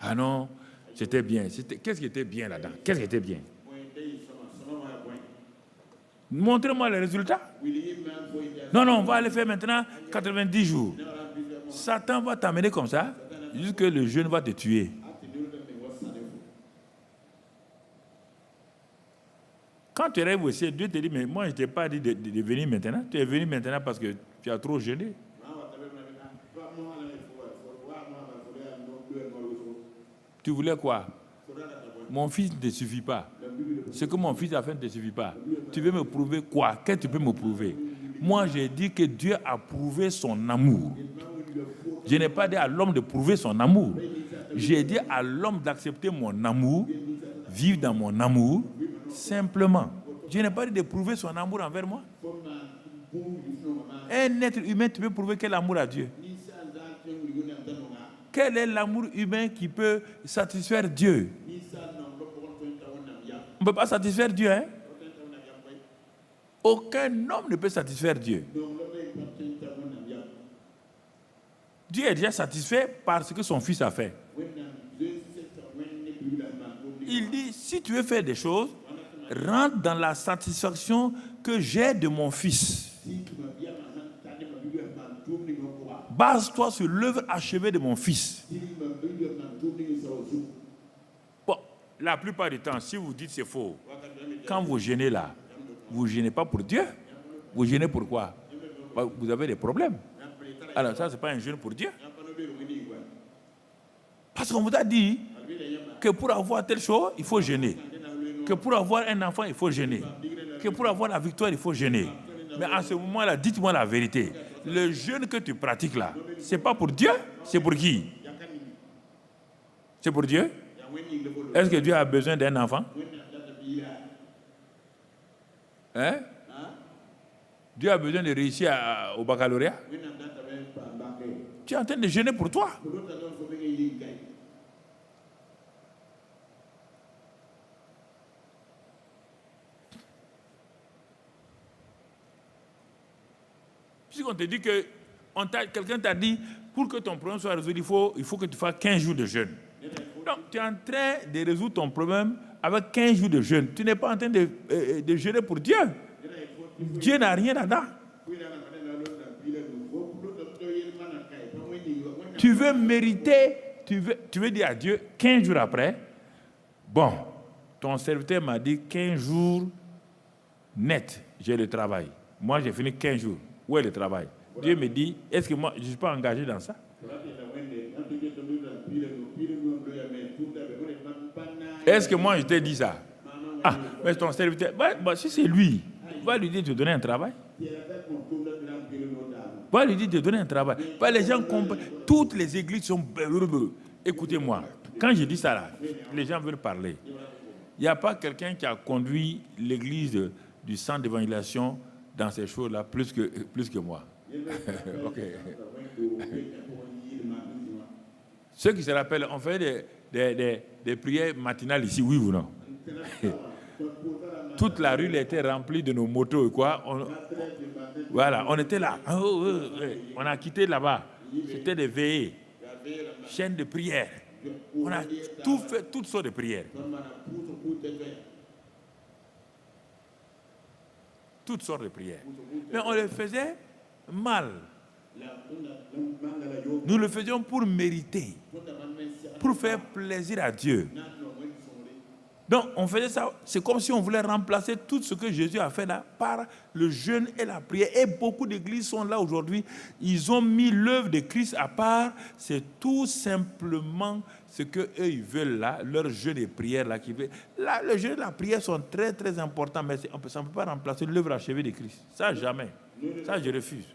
Ah non, c'était bien. Qu'est-ce qui était bien là-dedans? Qu'est-ce qui était bien? Montrez-moi les résultats. Non, on va aller faire maintenant 90 jours. Satan va t'amener comme ça, jusqu'à le jeûne va te tuer. Quand tu arrives aussi, Dieu te dit, mais moi je ne t'ai pas dit de venir maintenant. Tu es venu maintenant parce que tu as trop jeûné. Tu voulais quoi? Mon fils ne te suffit pas. Ce que mon fils a fait ne te suffit pas. Tu veux me prouver quoi? Qu'est-ce que tu peux me prouver? Moi, j'ai dit que Dieu a prouvé son amour. Je n'ai pas dit à l'homme de prouver son amour. J'ai dit à l'homme d'accepter mon amour, vivre dans mon amour, simplement. Je n'ai pas dit de prouver son amour envers moi. Un être humain, tu peux prouver quel amour à Dieu? Quel est l'amour humain qui peut satisfaire Dieu? On ne peut pas satisfaire Dieu, hein? Aucun homme ne peut satisfaire Dieu. Dieu est déjà satisfait par ce que son fils a fait. Il dit, si tu veux faire des choses, rentre dans la satisfaction que j'ai de mon fils. Base-toi sur l'œuvre achevée de mon fils. Bon, la plupart du temps, si vous dites c'est faux, quand vous gênez là, vous ne gênez pas pour Dieu. Vous gênez pour quoi? Vous avez des problèmes. Alors ça, ce n'est pas un jeûne pour Dieu. Parce qu'on vous a dit que pour avoir telle chose, il faut jeûner. Que pour avoir un enfant, il faut jeûner. Que pour avoir la victoire, il faut jeûner. Mais à ce moment-là, dites-moi la vérité. Le jeûne que tu pratiques là, ce n'est pas pour Dieu, c'est pour qui? C'est pour Dieu? Est-ce que Dieu a besoin d'un enfant? Hein? Dieu a besoin de réussir au baccalauréat? Tu es en train de jeûner pour toi. Puisqu'on te dit que quelqu'un t'a dit, pour que ton problème soit résolu, il faut que tu fasses 15 jours de jeûne. Donc, tu es en train de résoudre ton problème avec 15 jours de jeûne. Tu n'es pas en train de jeûner pour Dieu. Dieu n'a rien là-dedans. Tu veux mériter, tu veux dire à Dieu, 15 jours après, bon, ton serviteur m'a dit 15 jours net, j'ai le travail. Moi, j'ai fini 15 jours. Où est le travail? Dieu me dit, est-ce que moi, je ne suis pas engagé dans ça? Est-ce que moi, je t'ai dit ça? Ah, mais ton serviteur, si c'est lui, va lui dire de te donner un travail. Va lui dire de te donner un travail. Les gens comprennent. Toutes les églises sont... Écoutez-moi, quand je dis ça là, les gens veulent parler. Il n'y a pas quelqu'un qui a conduit l'église du centre d'évangélisation dans ces choses-là plus que moi. Ok. Ceux qui se rappellent, on fait des prières matinales ici, oui ou non? Toute la rue était remplie de nos motos et quoi. Voilà, on était là. On a quitté là-bas. C'était des veillées, chaînes de prières. On a tout fait, toutes sortes de prières. Toutes sortes de prières. Mais on les faisait mal. Nous le faisions pour mériter, pour faire plaisir à Dieu. Donc, on faisait ça, c'est comme si on voulait remplacer tout ce que Jésus a fait là par le jeûne et la prière. Et beaucoup d'églises sont là aujourd'hui. Ils ont mis l'œuvre de Christ à part. C'est tout simplement ce qu'eux, ils veulent là, leur jeûne et prière là. Là, le jeûne et la prière sont très, très importants, mais ça ne peut pas remplacer l'œuvre achevée de Christ. Ça, jamais. Ça, je refuse.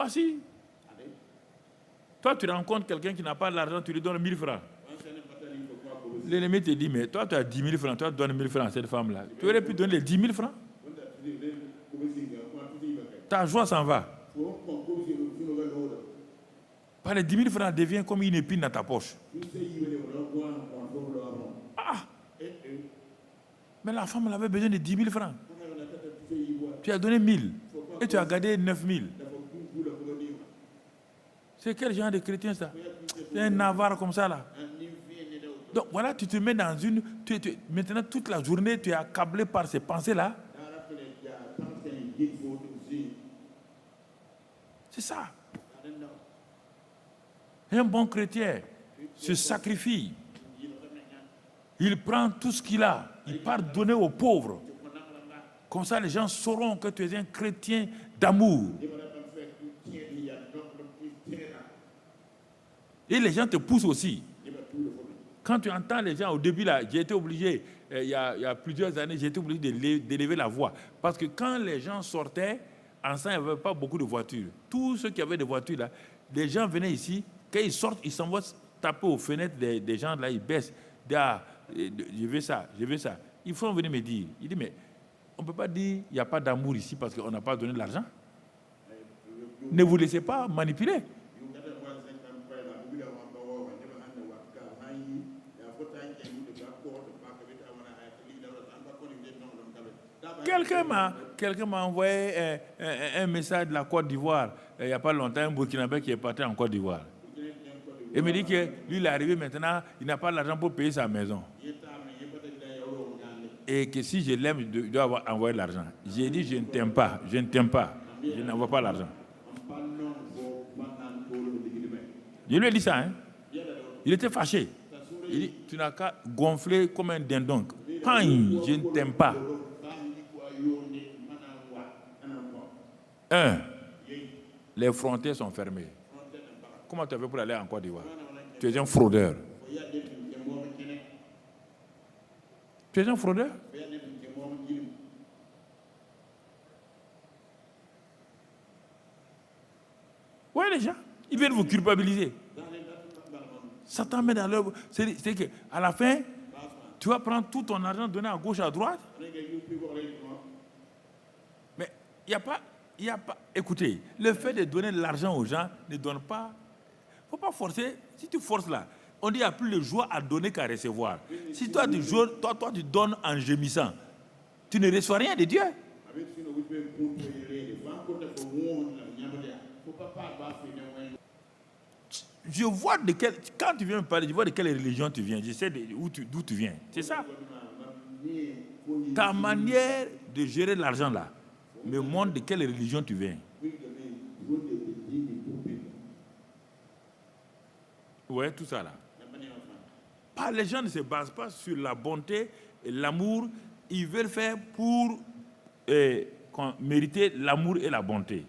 Ah si. Toi, tu rencontres quelqu'un qui n'a pas l'argent, tu lui donnes 1000 francs. L'ennemi te dit, mais toi, tu as 10 000 francs, toi, tu donnes 1000 francs à cette femme-là. Tu aurais pu donner les 10 000 francs. Ta joie s'en va. Par les 10 000 francs devient comme une épine dans ta poche. Ah! Mais la femme elle avait besoin de 10 000 francs. Tu as donné 1000 et tu as gardé 9 000. C'est quel genre de chrétien ça? C'est un avare comme ça là. Donc voilà, tu te mets dans une... maintenant, toute la journée, tu es accablé par ces pensées-là. C'est ça. Un bon chrétien se sacrifie. Il prend tout ce qu'il a. Il part donner aux pauvres. Comme ça, les gens sauront que tu es un chrétien d'amour. Et les gens te poussent aussi. Quand tu entends les gens, au début, là, j'ai été obligé, il y a plusieurs années, j'ai été obligé d'élever la voix. Parce que quand les gens sortaient, ensemble, il n'y avait pas beaucoup de voitures. Tous ceux qui avaient des voitures, là, les gens venaient ici, quand ils sortent, ils s'en vont taper aux fenêtres des gens, là, ils baissent. Ah, je veux ça, je veux ça. Il faut venir me dire. Il dit, mais on ne peut pas dire qu'il n'y a pas d'amour ici parce qu'on n'a pas donné de l'argent. Ne vous laissez pas manipuler. Quelqu'un m'a envoyé un message de la Côte d'Ivoire il n'y a pas longtemps, un Burkinabé qui est parti en Côte d'Ivoire. Il me dit que lui, il est arrivé maintenant, il n'a pas l'argent pour payer sa maison. Et que si je l'aime, je dois envoyer l'argent. J'ai dit, je ne t'aime pas, je n'envoie pas l'argent. Je lui ai dit ça, hein. Il était fâché. Il dit, tu n'as qu'à gonfler comme un dindon. Je ne t'aime pas. Les frontières sont fermées. Comment tu as fait pour aller en Côte d'Ivoire? Tu es un fraudeur. Tu es un fraudeur? Oui, les gens, ils viennent vous culpabiliser. Satan met dans leur... C'est qu'à la fin, tu vas prendre tout ton argent donné à gauche, à droite. Mais il n'y a pas... Écoutez, le fait de donner de l'argent aux gens ne donne pas... Il ne faut pas forcer. Si tu forces là, on dit qu'il n'y a plus de joie à donner qu'à recevoir. Si toi tu donnes en gémissant, tu ne reçois rien de Dieu. Je vois quand tu viens me parler, je vois de quelle religion tu viens. Je sais d'où tu viens. C'est ça. Ta manière de gérer l'argent là me montre de quelle religion tu viens. Ouais, tout ça là. Les gens ne se basent pas sur la bonté et l'amour. Ils veulent faire pour mériter l'amour et la bonté.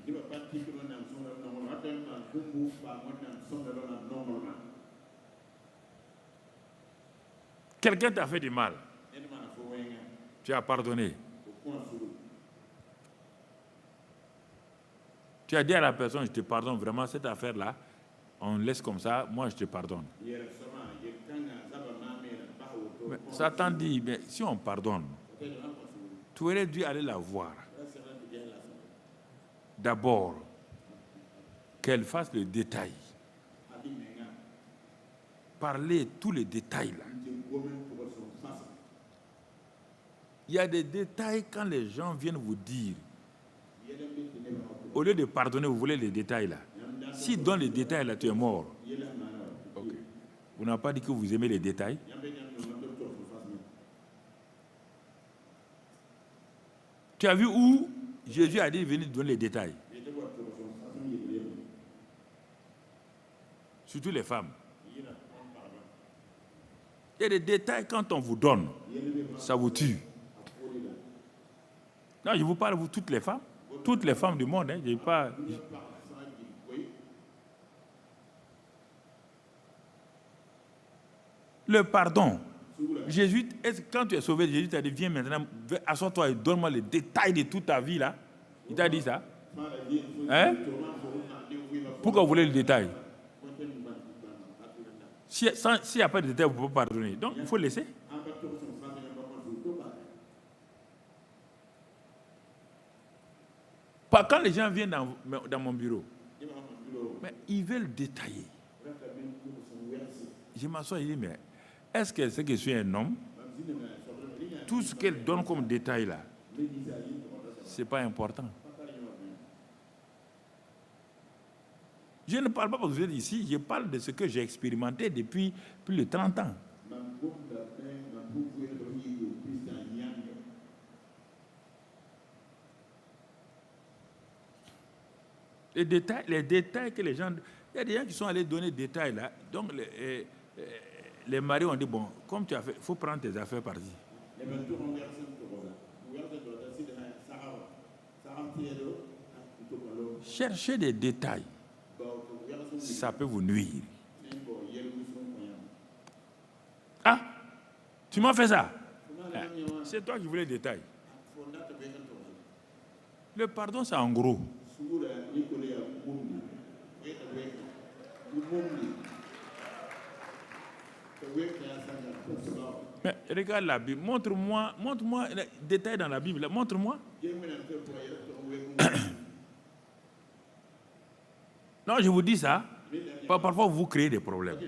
Quelqu'un t'a fait du mal. Tu as pardonné. Tu as dit à la personne, je te pardonne vraiment cette affaire-là. On laisse comme ça, moi je te pardonne. Mais Satan dit, mais si on pardonne, tu aurais dû aller la voir. D'abord, qu'elle fasse le détail. Parler tous les détails là. Il y a des détails quand les gens viennent vous dire. Au lieu de pardonner, vous voulez les détails là. S'ils donnent les détails là, tu es mort. Okay. Vous n'avez pas dit que vous aimez les détails? Tu as vu où Jésus a dit venir donner les détails? Surtout les femmes. Il y a des détails quand on vous donne, ça vous tue. Non, je vous parle, vous, toutes les femmes du monde. Hein, Le pardon. Jésus, quand tu es sauvé, Jésus t'a dit, viens maintenant, assois-toi et donne-moi les détails de toute ta vie là. Il t'a dit ça. Hein? Pourquoi vous voulez le détail? S'il n'y a pas de détail, vous ne pouvez pas pardonner. Donc, il faut laisser. Quand les gens viennent dans mon bureau, mais ils veulent détailler. Je m'assois et je dis, mais est-ce qu'elle sait que je suis un homme? Tout ce qu'elle donne comme détail là, ce n'est pas important. Je ne parle pas parce que vous êtes ici, je parle de ce que j'ai expérimenté depuis plus de 30 ans. Les détails que les gens... Il y a des gens qui sont allés donner des détails là. Donc les maris ont dit, bon, comme tu as fait, il faut prendre tes affaires parties. Cherchez des détails. Ça peut vous nuire. Ah, tu m'as fait ça. C'est toi qui voulais le détail. Le pardon, c'est en gros. Mais regarde la Bible. Montre-moi les détails dans la Bible. Montre-moi. Non, je vous dis ça. Parfois, vous créez des problèmes.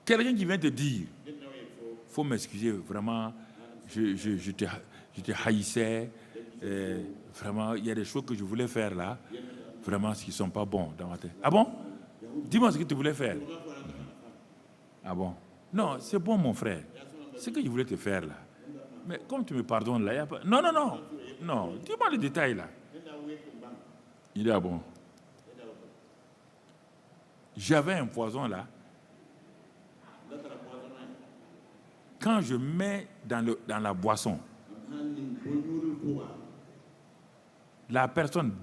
Quelqu'un qui vient te dire, il faut m'excuser, vraiment, je te haïssais, vraiment, il y a des choses que je voulais faire là, vraiment, qui ne sont pas bons dans ma tête. Ah bon? Dis-moi ce que tu voulais faire. Ah bon? Non, c'est bon, mon frère. Ce que je voulais te faire là. Mais comme tu me pardonnes là, il n'y a pas... Non, dis-moi les détails là. Il est bon. J'avais un poison là. Quand je mets dans la boisson, la personne,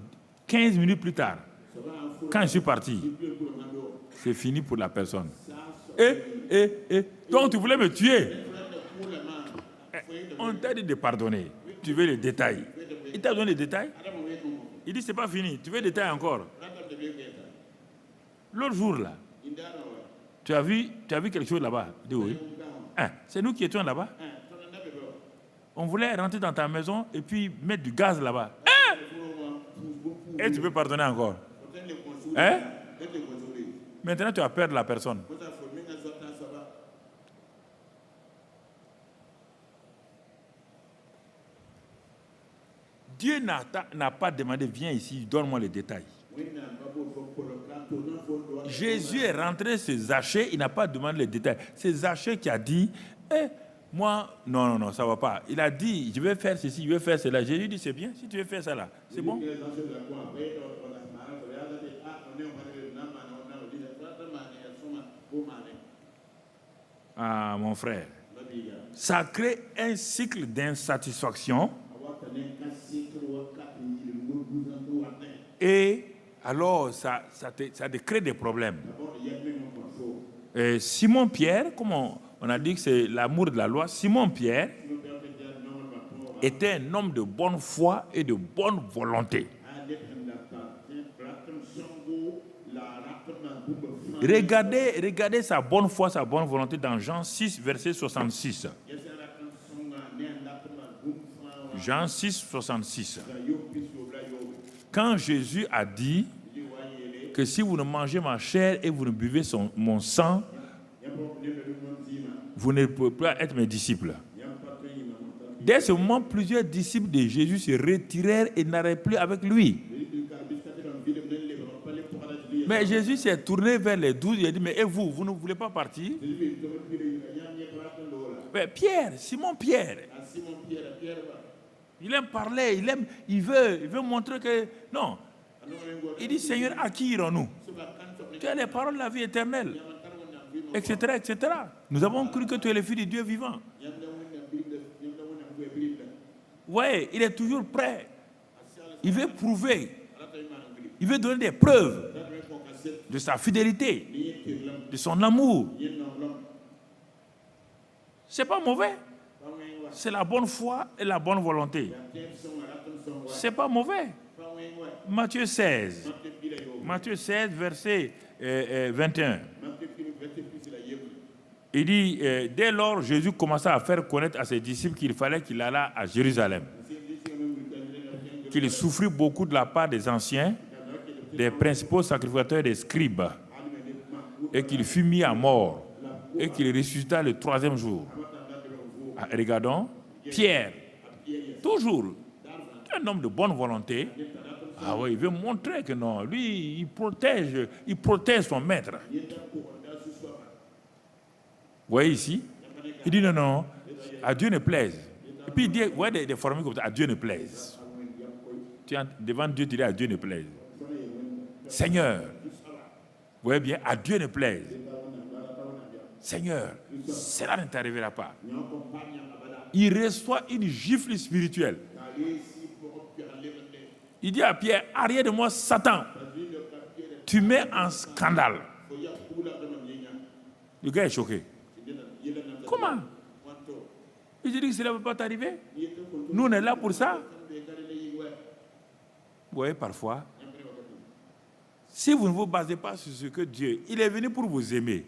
15 minutes plus tard, quand je suis parti, c'est fini pour la personne. Donc tu voulais me tuer. On t'a dit de pardonner. Tu veux les détails. Il t'a donné les détails. Il dit c'est pas fini. Tu veux les détails encore. L'autre jour là, tu as vu quelque chose là-bas? Il dit oui. C'est nous qui étions là-bas. On voulait rentrer dans ta maison et puis mettre du gaz là-bas. Et tu peux pardonner encore. Maintenant, tu as peur de la personne. Dieu n'a pas demandé, viens ici, donne-moi les détails. Jésus est rentré chez Zachée, il n'a pas demandé les détails. C'est Zachée qui a dit, moi, non, ça ne va pas. Il a dit, je vais faire ceci, je vais faire cela. Jésus dit, c'est bien, si tu veux faire ça là, c'est bon. Ah, mon frère, ça crée un cycle d'insatisfaction. Et alors, ça te crée des problèmes. Simon-Pierre, comme on a dit que c'est l'amour de la loi, Simon-Pierre était un homme de bonne foi et de bonne volonté. Regardez sa bonne foi, sa bonne volonté dans Jean 6, verset 66. Jean 6, 66. Quand Jésus a dit que si vous ne mangez ma chair et vous ne buvez mon sang, vous ne pouvez pas être mes disciples. Dès ce moment, plusieurs disciples de Jésus se retirèrent et n'allaient plus avec lui. Mais Jésus s'est tourné vers les 12 et a dit, mais et vous ne voulez pas partir? Mais Pierre, Simon-Pierre, il aime parler, il veut montrer que... Non. Il dit, Seigneur, à qui irons-nous? Tu as les paroles de la vie éternelle, etc., etc. Nous avons cru que tu es le Fils du Dieu vivant. Oui, il est toujours prêt. Il veut prouver. Il veut donner des preuves de sa fidélité, de son amour. C'est pas mauvais. C'est la bonne foi et la bonne volonté. C'est pas mauvais. Matthieu 16. Matthieu 16, verset 21. Il dit, dès lors, Jésus commença à faire connaître à ses disciples qu'il fallait qu'il allât à Jérusalem, qu'il souffrit beaucoup de la part des anciens, des principaux sacrificateurs et des scribes, et qu'il fut mis à mort, et qu'il ressuscita le 3e jour. Ah, regardons, Pierre, toujours un homme de bonne volonté. Ah oui, il veut montrer que non, lui, il protège son maître. Vous voyez ici, il dit non, à Dieu ne plaise. Et puis il dit, vous voyez des formules comme ça, à Dieu ne plaise. Devant Dieu, tu dis à Dieu ne plaise. Seigneur, vous voyez bien, à Dieu ne plaise. Seigneur, cela ne t'arrivera pas. Il reçoit une gifle spirituelle. Il dit à Pierre, arrière de moi, Satan. Tu mets en scandale. Le gars est choqué. Comment? Il dit que cela ne va pas t'arriver. Nous, on est là pour ça. Vous voyez, parfois, si vous ne vous basez pas sur ce que Dieu, il est venu pour vous aimer.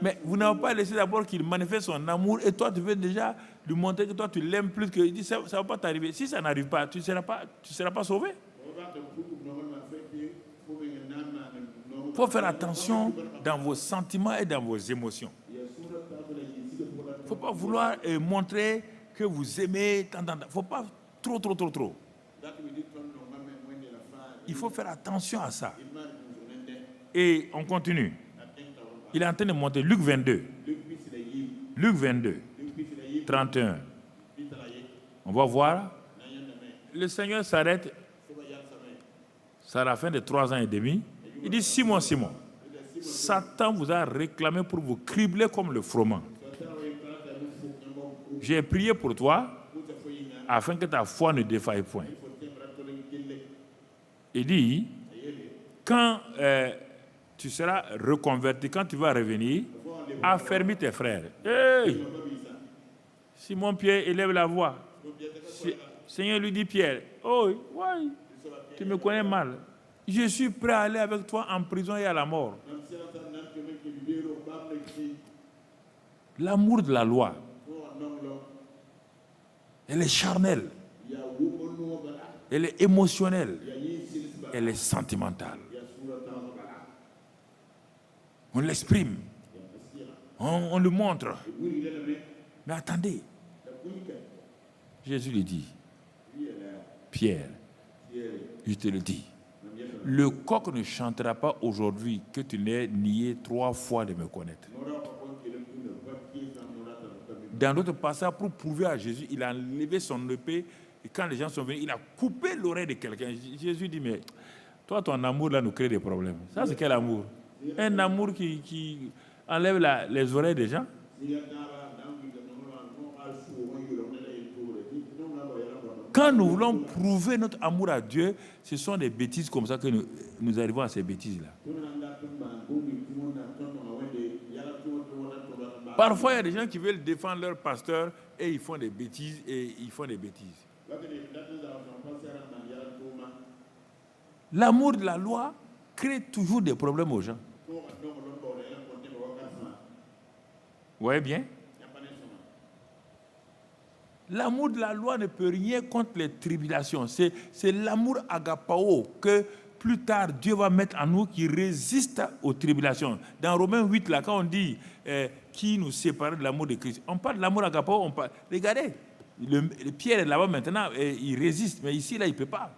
Mais vous n'avez pas laissé d'abord qu'il manifeste son amour et toi, tu veux déjà lui montrer que toi, tu l'aimes plus que... Il dit, ça ne va pas t'arriver. Si ça n'arrive pas, tu ne seras pas sauvé. Il faut faire attention dans vos sentiments et dans vos émotions. Il ne faut pas vouloir montrer que vous aimez. Il ne faut pas trop. Il faut faire attention à ça. Et on continue. Il est en train de monter. Luc 22. Luc 22. 31. On va voir. Le Seigneur s'arrête. C'est à la fin de 3 ans et demi. Il dit, Simon, Satan vous a réclamé pour vous cribler comme le froment. J'ai prié pour toi afin que ta foi ne défaille point. Il dit, quand tu seras reconverti, quand tu vas revenir, affermis tes frères. Hey! Simon Pierre élève la voix. Seigneur lui dit, Pierre, oh, ouais, tu me connais mal. Je suis prêt à aller avec toi en prison et à la mort. L'amour de la loi, elle est charnelle, elle est émotionnelle, elle est sentimentale. On l'exprime, on le montre. Mais attendez, Jésus lui dit, Pierre, je te le dis, le coq ne chantera pas aujourd'hui que tu n'aies nié 3 fois de me connaître. Dans d'autres passages, pour prouver à Jésus, il a enlevé son épée et quand les gens sont venus, il a coupé l'oreille de quelqu'un. Jésus dit, mais toi, ton amour là nous crée des problèmes. Ça, c'est quel amour? Un amour qui enlève les oreilles des gens? Quand nous voulons prouver notre amour à Dieu, ce sont des bêtises comme ça que nous arrivons à ces bêtises-là. Parfois, il y a des gens qui veulent défendre leur pasteur et ils font des bêtises L'amour de la loi crée toujours des problèmes aux gens. Vous voyez bien? L'amour de la loi ne peut rien contre les tribulations. C'est l'amour agapao que plus tard Dieu va mettre en nous qui résiste aux tribulations. Dans Romains 8, là, quand on dit qui nous sépare de l'amour de Christ, on parle de l'amour agapao. Regardez, le Pierre est là-bas maintenant et il résiste, mais ici, là, il ne peut pas.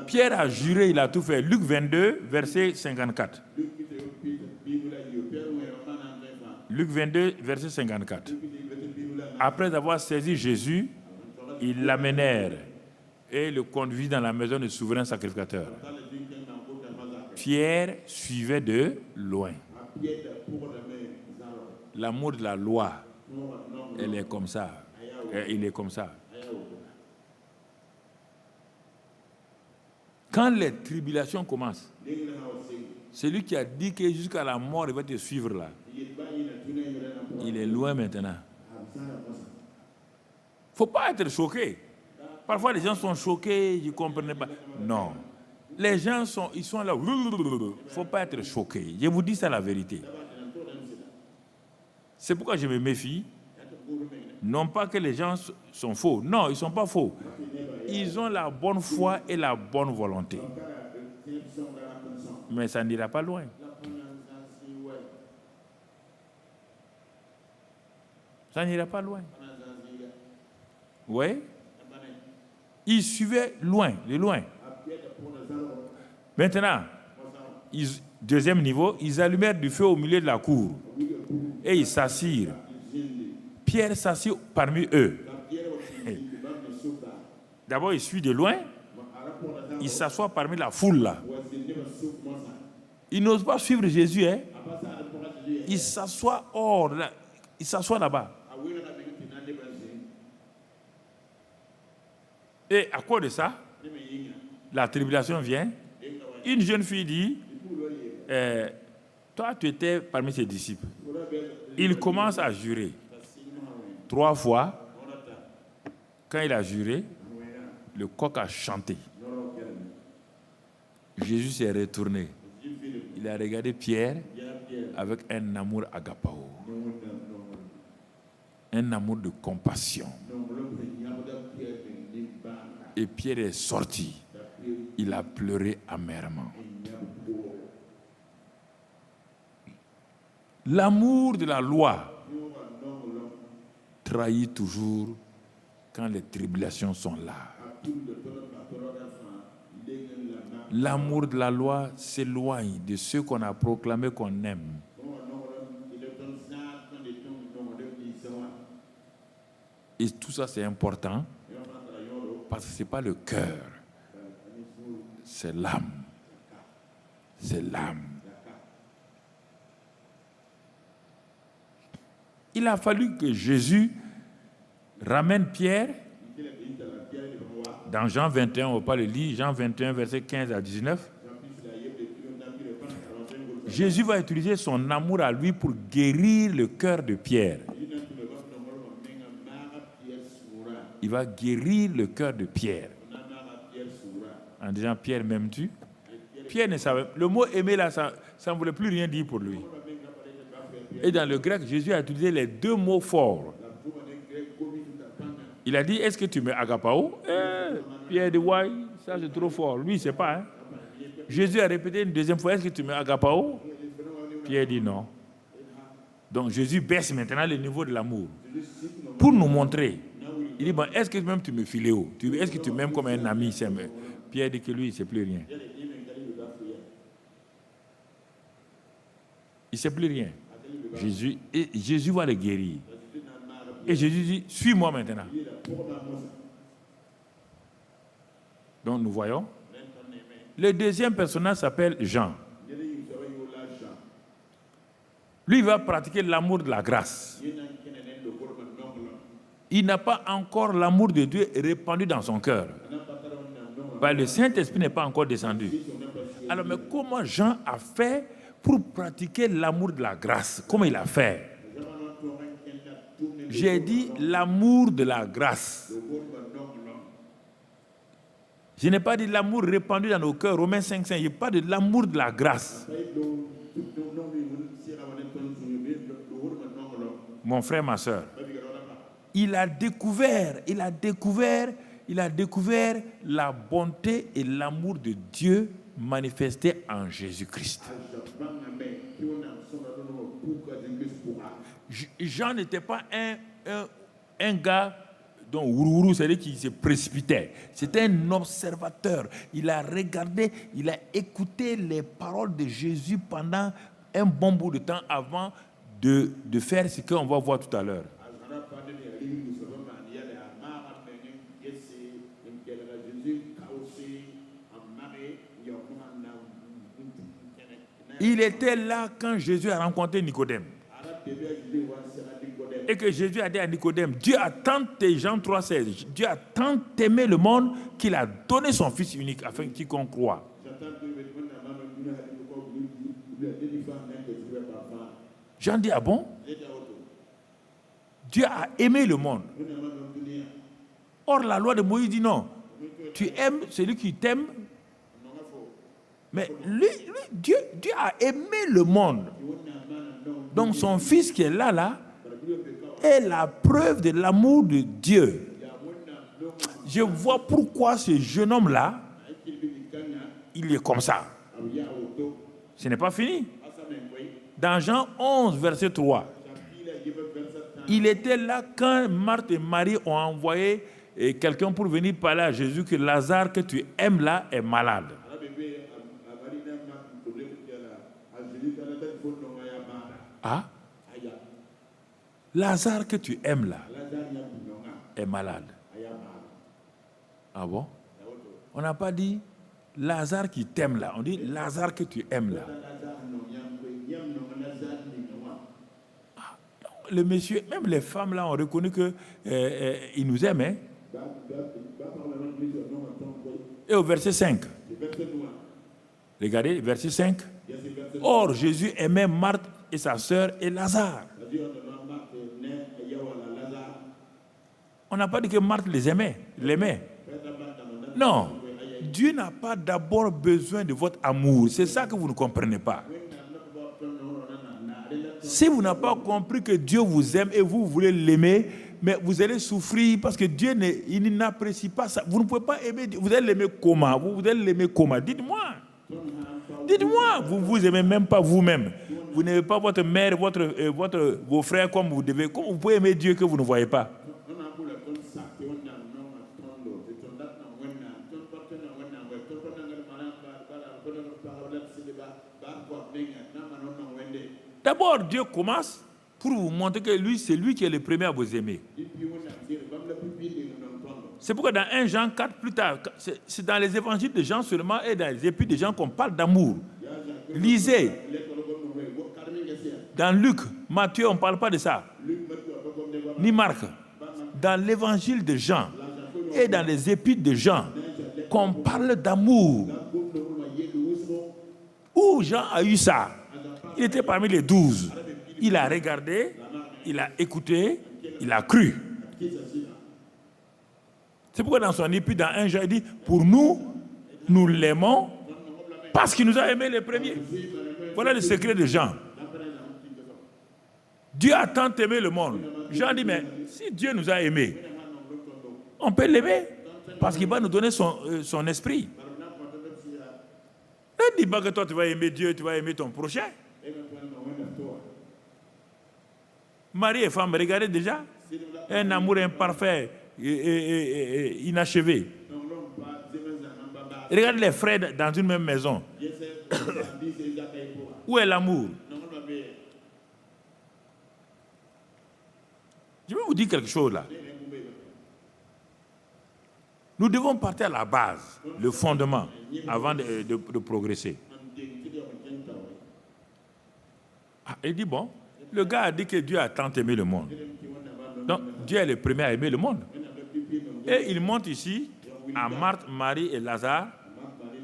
Pierre a juré, il a tout fait. Luc 22, verset 54. Luc 22, verset 54. Après avoir saisi Jésus, ils l'amenèrent et le conduisirent dans la maison du souverain sacrificateur. Pierre suivait de loin. L'amour de la loi, elle est comme ça. Il est comme ça. Quand les tribulations commencent, celui qui a dit que jusqu'à la mort, il va te suivre là, il est loin maintenant. faut pas être choqué. Parfois, les gens sont choqués, ils ne comprennent pas. Non. Les gens ils sont là. Il ne faut pas être choqué. Je vous dis ça la vérité. C'est pourquoi je me méfie. Non pas que les gens sont faux. Non, ils ne sont pas faux. Ils ont la bonne foi et la bonne volonté. Mais ça n'ira pas loin. Ça n'ira pas loin. Oui. Ils suivaient loin, de loin. Maintenant, deuxième niveau, ils allumèrent du feu au milieu de la cour. Et ils s'assirent. Pierre s'assit parmi eux. D'abord, il suit de loin. Il s'assoit parmi la foule là. Il n'ose pas suivre Jésus. Hein? Il s'assoit hors là. Il s'assoit là-bas. Et à cause de ça, la tribulation vient. Une jeune fille dit, toi tu étais parmi ses disciples. Il commence à jurer. 3 fois, quand il a juré, le coq a chanté. Jésus s'est retourné. Il a regardé Pierre avec un amour agapao. Un amour de compassion. Et Pierre est sorti. Il a pleuré amèrement. L'amour de la loi trahit toujours quand les tribulations sont là. L'amour de la loi s'éloigne de ceux qu'on a proclamé qu'on aime. Et tout ça, c'est important parce que ce n'est pas le cœur, c'est l'âme. C'est l'âme. Il a fallu que Jésus ramène Pierre. Dans Jean 21, on ne va pas le lire, Jean 21, versets 15 à 19. Jésus va utiliser son amour à lui pour guérir le cœur de Pierre. Il va guérir le cœur de Pierre. En disant, Pierre, m'aimes-tu? Pierre ne savait. Le mot aimer là, ça ne voulait plus rien dire pour lui. Et dans le grec, Jésus a utilisé les 2 mots forts. Il a dit, est-ce que tu m'aimes agapao? Pierre dit, ouais, ça c'est trop fort. Lui, il ne sait pas. Hein? Jésus a répété une deuxième fois, est-ce que tu m'aimes agapao? Pierre dit non. Donc Jésus baisse maintenant le niveau de l'amour. Pour nous montrer. Il dit, bon, est-ce que même tu me philéo? Est-ce que tu m'aimes comme un ami? Pierre dit que lui, il ne sait plus rien. Il ne sait plus rien. Jésus va le guérir. Et Jésus dit, suis-moi maintenant. Donc nous voyons. Le deuxième personnage s'appelle Jean. Lui, il va pratiquer l'amour de la grâce. Il n'a pas encore l'amour de Dieu répandu dans son cœur. Le Saint-Esprit n'est pas encore descendu. Alors, mais comment Jean a fait pour pratiquer l'amour de la grâce? Comment il a fait? J'ai dit l'amour de la grâce. Je n'ai pas dit l'amour répandu dans nos cœurs. Romains 5,5. Il n'y a pas de l'amour de la grâce. Mon frère, ma soeur, il a découvert la bonté et l'amour de Dieu manifesté en Jésus-Christ. Jean n'était pas un gars dont Ourourou, c'est-à-dire qui se précipitait. C'était un observateur. Il a regardé, il a écouté les paroles de Jésus pendant un bon bout de temps avant de faire ce qu'on va voir tout à l'heure. Il était là quand Jésus a rencontré Nicodème. Et que Jésus a dit à Nicodème, Dieu a tant aimé, Jean 3,16, Dieu a tant aimé le monde qu'il a donné son Fils unique afin que quiconque croit. Jean dit, ah bon? Dieu a aimé le monde. Or, la loi de Moïse dit non. Tu aimes celui qui t'aime. Mais Dieu a aimé le monde. Donc son fils qui est là, est la preuve de l'amour de Dieu. Je vois pourquoi ce jeune homme-là, il est comme ça. Ce n'est pas fini. Dans Jean 11, verset 3, il était là quand Marthe et Marie ont envoyé quelqu'un pour venir parler à Jésus que Lazare que tu aimes là est malade. Ah? Lazare que tu aimes là est malade. Ah bon? On n'a pas dit Lazare qui t'aime là. On dit Lazare que tu aimes là. Ah, le monsieur, même les femmes là ont reconnu qu'ils nous aiment. Hein? Et au verset 5. Regardez, verset 5. Or, Jésus aimait Marthe et sa sœur et Lazare. On n'a pas dit que Marthe l'aimait. Non. Dieu n'a pas d'abord besoin de votre amour. C'est ça que vous ne comprenez pas. Si vous n'avez pas compris que Dieu vous aime et vous voulez l'aimer, mais vous allez souffrir parce que Dieu il n'apprécie pas ça. Vous ne pouvez pas aimer Dieu. Vous allez l'aimer comment? Vous allez l'aimer comment? Dites-moi. Dites-moi. Vous ne vous aimez même pas vous-même. Vous n'aimez pas votre mère, vos frères comme vous devez. Comment vous pouvez aimer Dieu que vous ne voyez pas? D'abord, Dieu commence pour vous montrer que lui, c'est lui qui est le premier à vous aimer. C'est pourquoi dans 1 Jean 4, plus tard, c'est dans les évangiles de Jean seulement et dans les épîtres de Jean qu'on parle d'amour. Lisez. Dans Luc, Matthieu, on ne parle pas de ça. Ni Marc. Dans l'évangile de Jean et dans les épîtres de Jean, qu'on parle d'amour. Où Jean a eu ça? Il était parmi les 12. Il a regardé, il a écouté, il a cru. C'est pourquoi dans son épître, dans 1 Jean, il dit, pour nous, nous l'aimons parce qu'il nous a aimés les premiers. Voilà le secret de Jean. Dieu a tant aimé le monde. Jean dit, mais si Dieu nous a aimés, on peut l'aimer parce qu'il va nous donner son esprit. Ne dis pas que toi tu vas aimer Dieu, tu vas aimer ton prochain. Mari et femme, regardez déjà. Un amour imparfait et inachevé. Regardez les frères dans une même maison. Où est l'amour? Je vais vous dire quelque chose là. Nous devons partir à la base, le fondement, avant de progresser. Ah, il dit, bon, le gars a dit que Dieu a tant aimé le monde. Donc, Dieu est le premier à aimer le monde. Et il montre ici à Marthe, Marie et Lazare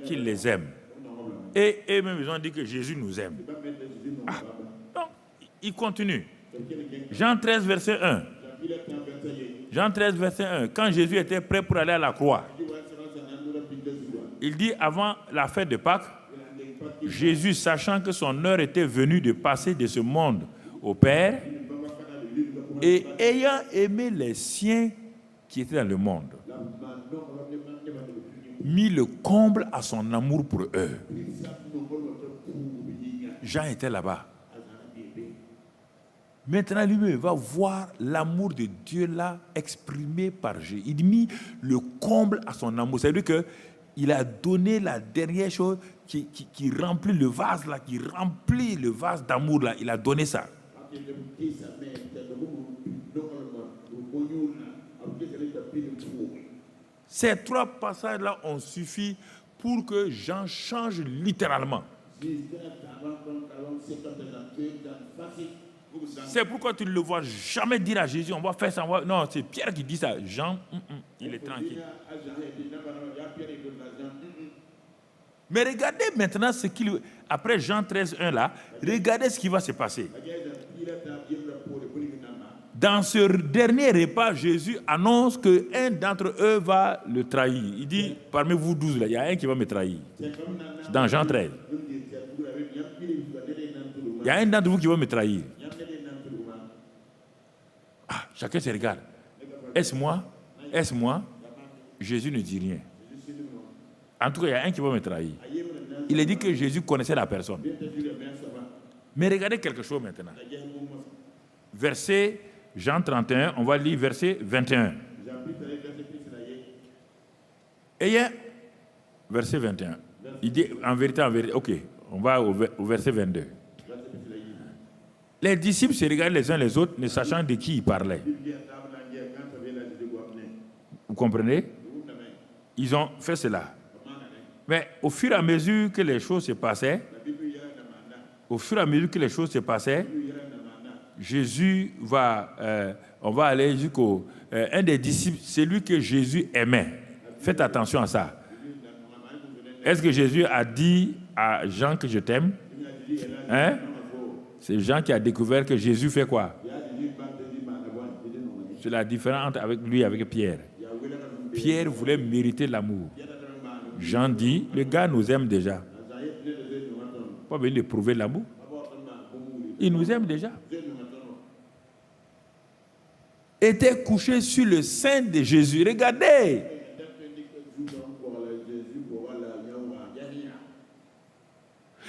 qu'il les aime. Et eux-mêmes, ils ont dit que Jésus nous aime. Ah, donc, il continue. Jean 13, verset 1. Jean 13, verset 1. Quand Jésus était prêt pour aller à la croix, il dit avant la fête de Pâques, Jésus, sachant que son heure était venue de passer de ce monde au Père, et ayant aimé les siens qui étaient dans le monde, mit le comble à son amour pour eux. Jean était là-bas. Maintenant, lui-même va voir l'amour de Dieu là exprimé par Jésus. Il mit le comble à son amour. C'est-à-dire qu'il a donné la dernière chose qui remplit le vase là, qui remplit le vase d'amour là. Il a donné ça. Ces trois passages-là ont suffi pour que Jean change littéralement. C'est pourquoi tu ne le vois jamais dire à Jésus, on va faire ça. Non, c'est Pierre qui dit ça. Jean, il est tranquille. Mais regardez maintenant ce qu'il... Après Jean 13, 1 là, regardez ce qui va se passer. Dans ce dernier repas, Jésus annonce qu'un d'entre eux va le trahir. Il dit, parmi vous 12, là, il y a un qui va me trahir. C'est dans Jean 13. Il y a un d'entre vous qui va me trahir. Ah, chacun se regarde. Est-ce moi? Est-ce moi? Jésus ne dit rien. En tout cas, il y a un qui va me trahir. Il a dit que Jésus connaissait la personne. Mais regardez quelque chose maintenant. Verset Jean 31, on va lire verset 21. Et verset 21. Il dit en vérité, ok, on va au verset 22. Les disciples se regardent les uns les autres, ne sachant de qui ils parlaient. Vous comprenez? Ils ont fait cela. Mais au fur et à mesure que les choses se passaient, Jésus on va aller jusqu'au... un des disciples, celui que Jésus aimait. Faites attention à ça. Est-ce que Jésus a dit à Jean que je t'aime? Hein? C'est Jean qui a découvert que Jésus fait quoi? C'est la différence avec lui et avec Pierre. Pierre voulait mériter l'amour. Jean dit, le gars nous aime déjà. Pas besoin de prouver l'amour. Il nous aime déjà. Était couché sur le sein de Jésus. Regardez.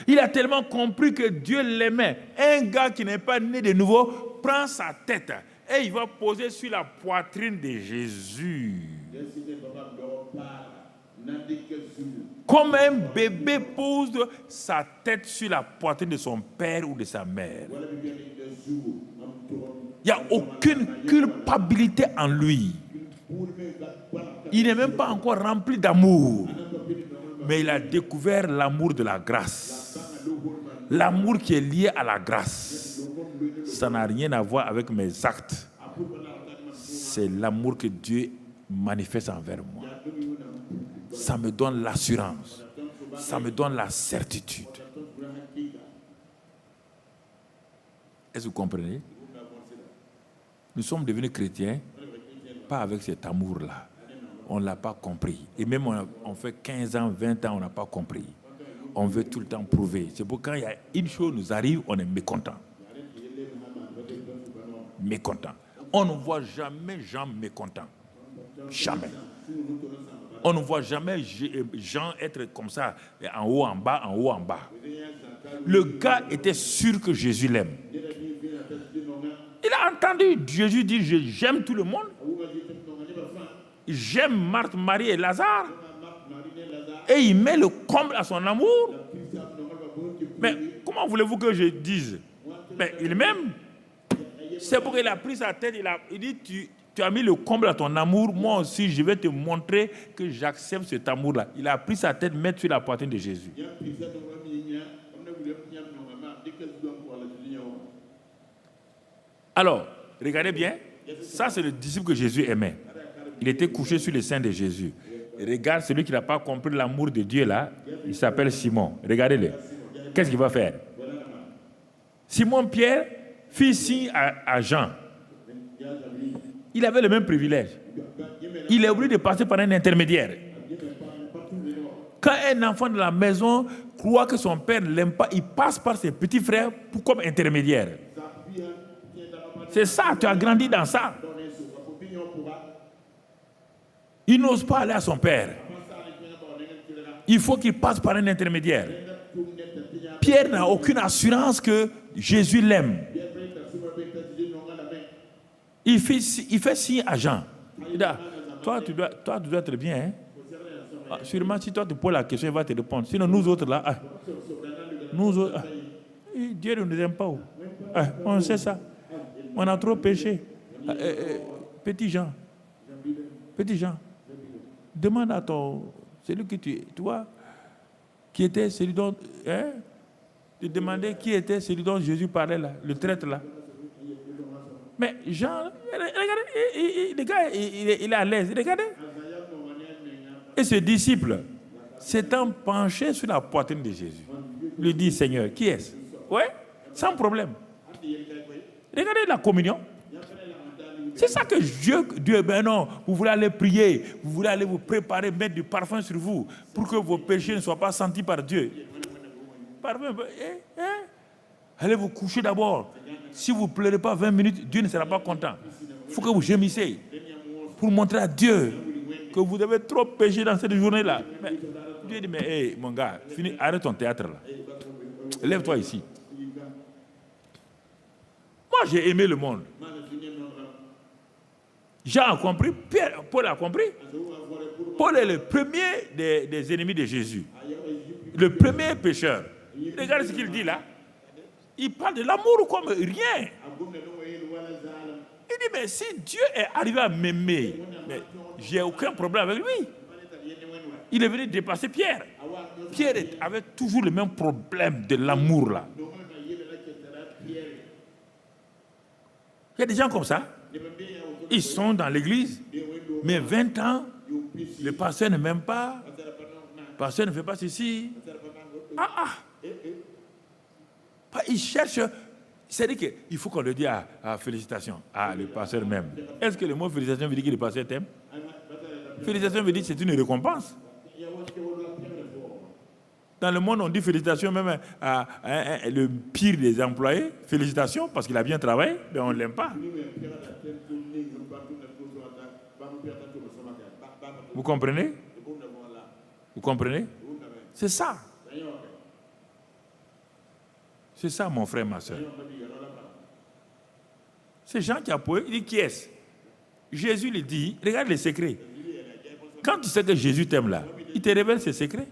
Il a tellement compris que Dieu l'aimait. Un gars qui n'est pas né de nouveau prend sa tête et il va poser sur la poitrine de Jésus. Comme un bébé pose sa tête sur la poitrine de son père ou de sa mère. Il n'y a aucune culpabilité en lui. Il n'est même pas encore rempli d'amour. Mais il a découvert l'amour de la grâce. L'amour qui est lié à la grâce. Ça n'a rien à voir avec mes actes. C'est l'amour que Dieu manifeste envers moi. Ça me donne l'assurance. Ça me donne la certitude. Est-ce que vous comprenez? Nous sommes devenus chrétiens, pas avec cet amour-là. On ne l'a pas compris. Et même on fait 15 ans, 20 ans, on n'a pas compris. On veut tout le temps prouver. C'est pourquoi quand il y a une chose qui nous arrive, on est mécontent. Mécontent. On ne voit jamais Jean mécontent. Jamais. On ne voit jamais Jean être comme ça, en haut, en bas, en haut, en bas. Le gars était sûr que Jésus l'aime. Il a entendu Jésus dire, j'aime tout le monde. J'aime Marthe, Marie et Lazare. Et il met le comble à son amour. Mais comment voulez-vous que je dise? Mais il m'aime. C'est pourquoi il a pris sa tête, il dit, tu as mis le comble à ton amour, moi aussi je vais te montrer que j'accepte cet amour-là. Il a pris sa tête, mettre sur la poitrine de Jésus. Alors, regardez bien, ça c'est le disciple que Jésus aimait. Il était couché sur le sein de Jésus. Regarde celui qui n'a pas compris l'amour de Dieu là, il s'appelle Simon. Regardez-le. Qu'est-ce qu'il va faire? Simon Pierre fit signe à Jean. Il avait le même privilège. Il est obligé de passer par un intermédiaire. Quand un enfant de la maison croit que son père ne l'aime pas, il passe par ses petits frères comme intermédiaire. C'est ça, tu as grandi dans ça. Il n'ose pas aller à son père. Il faut qu'il passe par un intermédiaire. Pierre n'a aucune assurance que Jésus l'aime. Il fait signe à Jean. Il dit, toi, tu dois être bien. Hein? Ah, sûrement, si toi tu poses la question, il va te répondre. Sinon, nous autres, là, Dieu ne nous aime pas. On sait ça. On a trop péché. Petit Jean, demande à celui que tu vois, qui était celui dont... tu demandais qui était celui dont Jésus parlait là, le traître là. Mais Jean, regardez, le gars, il est à l'aise, regardez. Et ce disciple, s'étant penché sur la poitrine de Jésus, lui dit, Seigneur, qui est-ce? Oui, sans problème. Regardez la communion. C'est ça que Dieu, ben non, vous voulez aller prier, vous voulez aller vous préparer, mettre du parfum sur vous, pour que vos péchés ne soient pas sentis par Dieu. Parfum, allez vous coucher d'abord. Si vous ne pleurez pas 20 minutes, Dieu ne sera pas content. Il faut que vous gémissez pour montrer à Dieu que vous avez trop péché dans cette journée-là. Mais Dieu dit, mais hey, mon gars, arrête ton théâtre là. Lève-toi ici. Moi, j'ai aimé le monde. Jean a compris, Paul a compris. Paul est le premier des ennemis de Jésus. Le premier pécheur. Regardez ce qu'il dit là. Il parle de l'amour comme rien. Il dit, mais si Dieu est arrivé à m'aimer, j'ai aucun problème avec lui. Il est venu dépasser Pierre. Pierre avait toujours le même problème de l'amour là. Il y a des gens comme ça. Ils sont dans l'église, mais 20 ans, le pasteur ne m'aime pas. Le pasteur ne fait pas ceci. Il cherche. C'est-à-dire qu'il faut qu'on le dise à félicitations. Le pasteur m'aime. Est-ce que le mot félicitations veut dire que le pasteur t'aime? Félicitations veut dire que c'est une récompense. Dans le monde, on dit félicitations même à le pire des employés. Félicitations parce qu'il a bien travaillé, mais on ne l'aime pas. Vous comprenez? Vous comprenez? C'est ça. C'est ça, mon frère, ma soeur. C'est Jean qui a posé. Il dit, qui est-ce? Jésus lui dit, regarde les secrets. Quand tu sais que Jésus t'aime là, il te révèle ses secrets.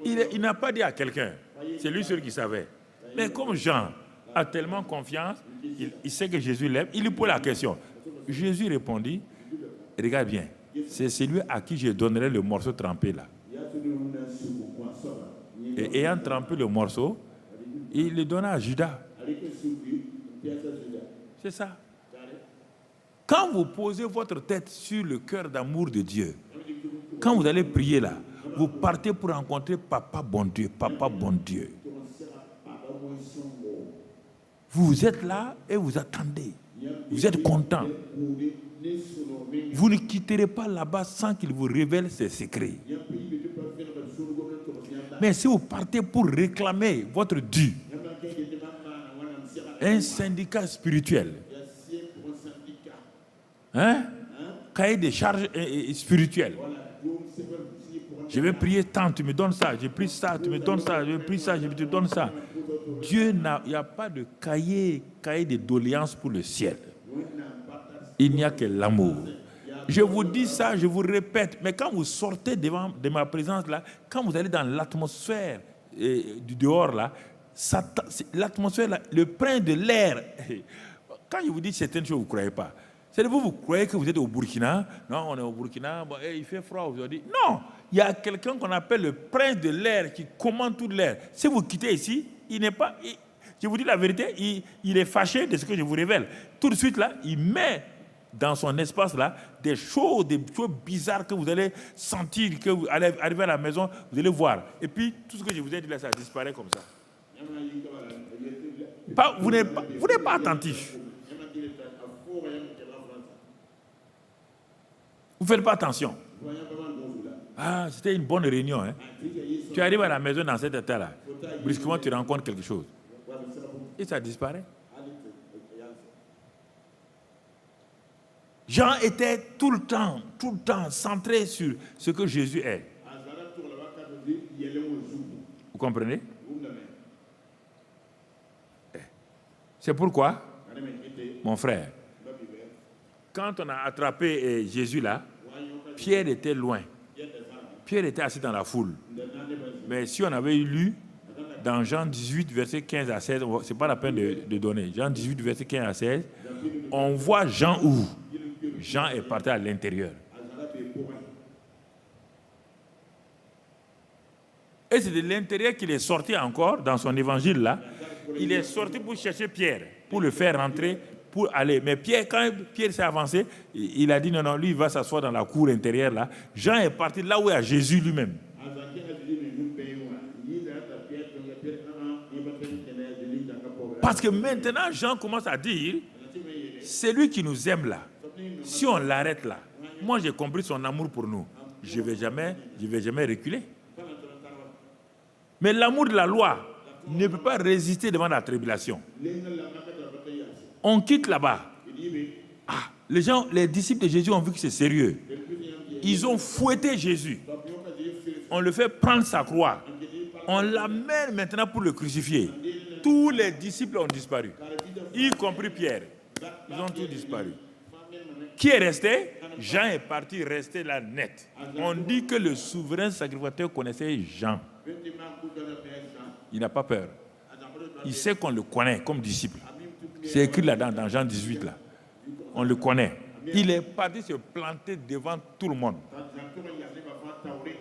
Il n'a pas dit à quelqu'un. C'est lui seul qui savait. Mais comme Jean a tellement confiance, il sait que Jésus l'aime, il lui pose la question. Jésus répondit, regarde bien, c'est celui à qui je donnerai le morceau trempé là. Et ayant trempé le morceau, il le donna à Judas. C'est ça. Quand vous posez votre tête sur le cœur d'amour de Dieu, quand vous allez prier là, vous partez pour rencontrer Papa bon Dieu, Papa bon Dieu. Vous êtes là et vous attendez. Vous êtes content. Vous ne quitterez pas là-bas sans qu'il vous révèle ses secrets. Mais si vous partez pour réclamer votre dû, un syndicat spirituel, cahier des charges spirituelles. Je vais prier tant, tu me donnes ça, j'ai pris ça, tu me donnes ça, je vais prier ça, je te donne ça. Dieu il n'y a pas de cahier de doléances pour le ciel. Il n'y a que l'amour. Je vous dis ça, je vous répète, mais quand vous sortez de ma présence là, quand vous allez dans l'atmosphère du dehors là, l'atmosphère là, le prince de l'air, quand je vous dis certaines choses, vous ne croyez pas. C'est-à-dire vous croyez que vous êtes au Burkina, non, on est au Burkina, bon, il fait froid aujourd'hui. Non, il y a quelqu'un qu'on appelle le prince de l'air qui commande tout l'air. Si vous quittez ici, il n'est pas... je vous dis la vérité, il est fâché de ce que je vous révèle. Tout de suite là, il met dans son espace là des choses bizarres que vous allez sentir, que vous allez arriver à la maison, vous allez voir. Et puis tout ce que je vous ai dit là, ça disparaît comme ça. Vous n'êtes pas attentif. Vous ne faites pas attention. C'était une bonne réunion. Hein? Tu arrives à la maison dans cet état-là. Brusquement, tu rencontres quelque chose. Et ça disparaît. Jean était tout le temps centré sur ce que Jésus est. Vous comprenez? C'est pourquoi, mon frère, quand on a attrapé Jésus là, Pierre était loin. Pierre était assis dans la foule. Mais si on avait lu dans Jean 18, verset 15 à 16, ce n'est pas la peine de donner. Jean 18, verset 15 à 16, on voit Jean où? Jean est parti à l'intérieur. Et c'est de l'intérieur qu'il est sorti encore dans son évangile là. Il est sorti pour chercher Pierre, pour le faire rentrer, pour aller. Mais Pierre, quand Pierre s'est avancé, il a dit non, lui il va s'asseoir dans la cour intérieure là. Jean est parti là où il y a Jésus lui-même. Parce que maintenant Jean commence à dire C'est lui qui nous aime là. Si on l'arrête là, moi j'ai compris son amour pour nous. Je vais jamais reculer. Mais l'amour de la loi ne peut pas résister devant la tribulation. On quitte là-bas. Les disciples de Jésus ont vu que c'est sérieux. Ils ont fouetté Jésus. On le fait prendre sa croix. On l'amène maintenant pour le crucifier. Tous les disciples ont disparu, y compris Pierre. Ils ont tous disparu. Qui est resté? Jean est parti, resté là net. On dit que le souverain sacrificateur connaissait Jean. Il n'a pas peur. Il sait qu'on le connaît comme disciple. C'est écrit là-dedans, dans Jean 18. Là. On le connaît. Il est parti se planter devant tout le monde.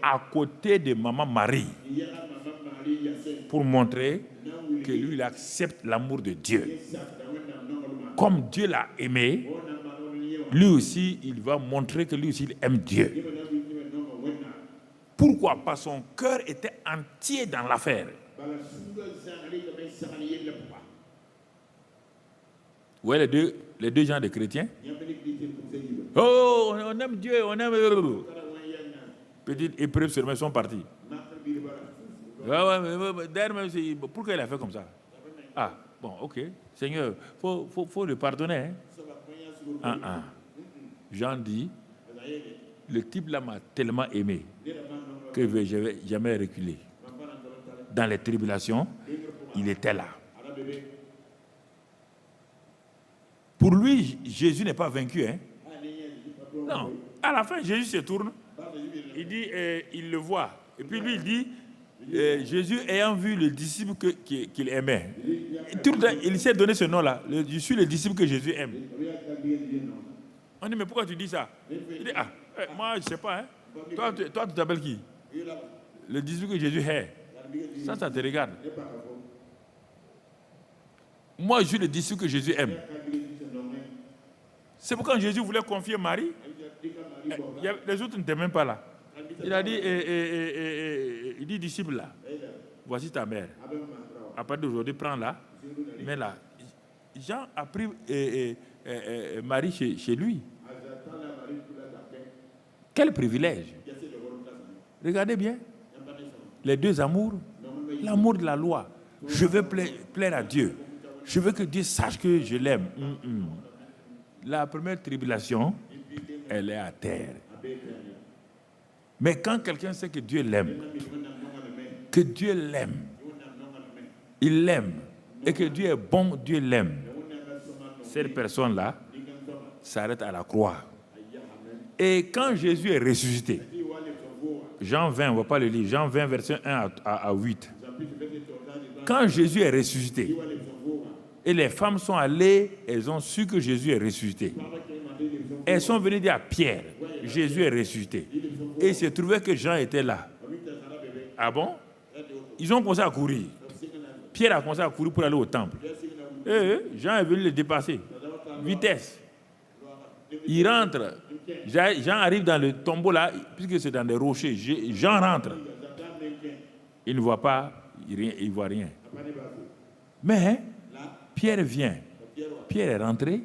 À côté de maman Marie. Pour montrer que lui, il accepte l'amour de Dieu. Comme Dieu l'a aimé, lui aussi, il va montrer que lui aussi, il aime Dieu. Pourquoi? Parce que son cœur était entier dans l'affaire. Vous voyez les deux genres de chrétiens? Oh, on aime Dieu, on aime... Petite épreuve seulement, ils sont partis. Pourquoi il a fait comme ça? Ah, bon, ok. Seigneur, faut le pardonner. Hein? Jean dit, le type là m'a tellement aimé que je ne vais jamais reculer. Dans les tribulations, il était là. Pour lui, Jésus n'est pas vaincu. Hein? Non. À la fin, Jésus se tourne. Il dit, il le voit. Et puis lui, il dit, Jésus ayant vu le disciple qu'il aimait. Tout le temps, il s'est donné ce nom-là. Je suis le disciple que Jésus aime. On dit, mais pourquoi tu dis ça? Il dit, moi, je ne sais pas. Hein? Toi, tu t'appelles qui? Le disciple que Jésus hait. Ça te regarde. Moi, je suis le disciple que Jésus aime. C'est pourquoi Jésus voulait confier Marie. Les autres n'étaient même pas là. Il a dit, il dit, disciple là, voici ta mère. À partir d'aujourd'hui, prends-la. Mais là, Jean a pris Marie chez lui. Quel privilège. Regardez bien. Les deux amours. L'amour de la loi. Je veux plaire à Dieu. Je veux que Dieu sache que je l'aime. La première tribulation, elle est à terre. Mais quand quelqu'un sait que Dieu l'aime, il l'aime, et que Dieu est bon, Dieu l'aime, cette personne-là s'arrête à la croix. Et quand Jésus est ressuscité, Jean 20, on ne va pas le lire, Jean 20, verset 1 à 8. Quand Jésus est ressuscité, et les femmes sont allées, elles ont su que Jésus est ressuscité. Elles sont venues dire à Pierre, Jésus est ressuscité. Et il se trouvait que Jean était là. Ah bon? Ils ont commencé à courir. Pierre a commencé à courir pour aller au temple. Et Jean est venu le dépasser. Vitesse. Il rentre. Jean arrive dans le tombeau là, puisque c'est dans des rochers. Jean rentre. Il ne voit pas, il ne voit rien. Mais Pierre vient. Pierre est rentré.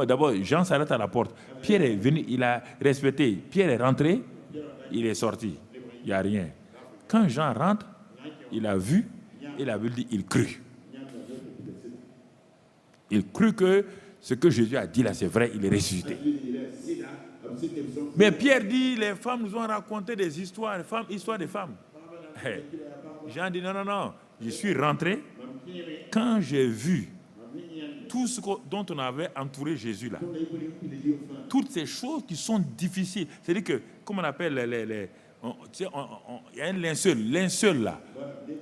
D'abord, Jean s'arrête à la porte. Pierre est venu, il a respecté. Pierre est rentré, il est sorti. Il n'y a rien. Quand Jean rentre, il a vu, et la Bible dit, il crut. Il crut que ce que Jésus a dit là, c'est vrai, il est ressuscité. Mais Pierre dit, les femmes nous ont raconté des histoires, histoires de femmes. Jean dit, non, je suis rentré. Quand j'ai vu tout ce dont on avait entouré Jésus là, toutes ces choses qui sont difficiles, c'est-à-dire que, comme on appelle il y a un linceul là,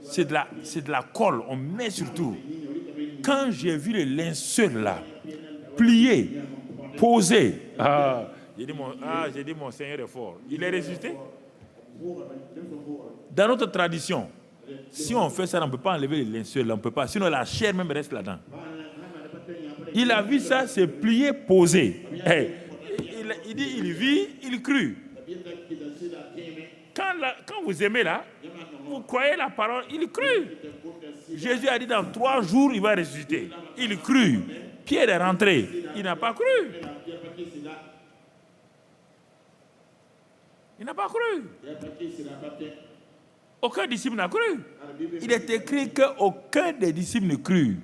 c'est de la colle, on met sur tout. Quand j'ai vu le linceul là, plié, posé, j'ai dit mon Seigneur est fort. Il est ressuscité. Dans notre tradition, si on fait ça, on ne peut pas enlever le linceul, on ne peut pas, sinon la chair même reste là-dedans. Il a vu ça, c'est plié, posé. Il dit, il vit, il crut. Quand vous aimez là, vous croyez la parole, il crut. Jésus a dit dans 3 jours, il va ressusciter. Il crut. Pierre est rentré, il n'a pas cru. Il n'a pas cru. Aucun disciple n'a cru. Il est écrit qu'aucun des disciples ne crut.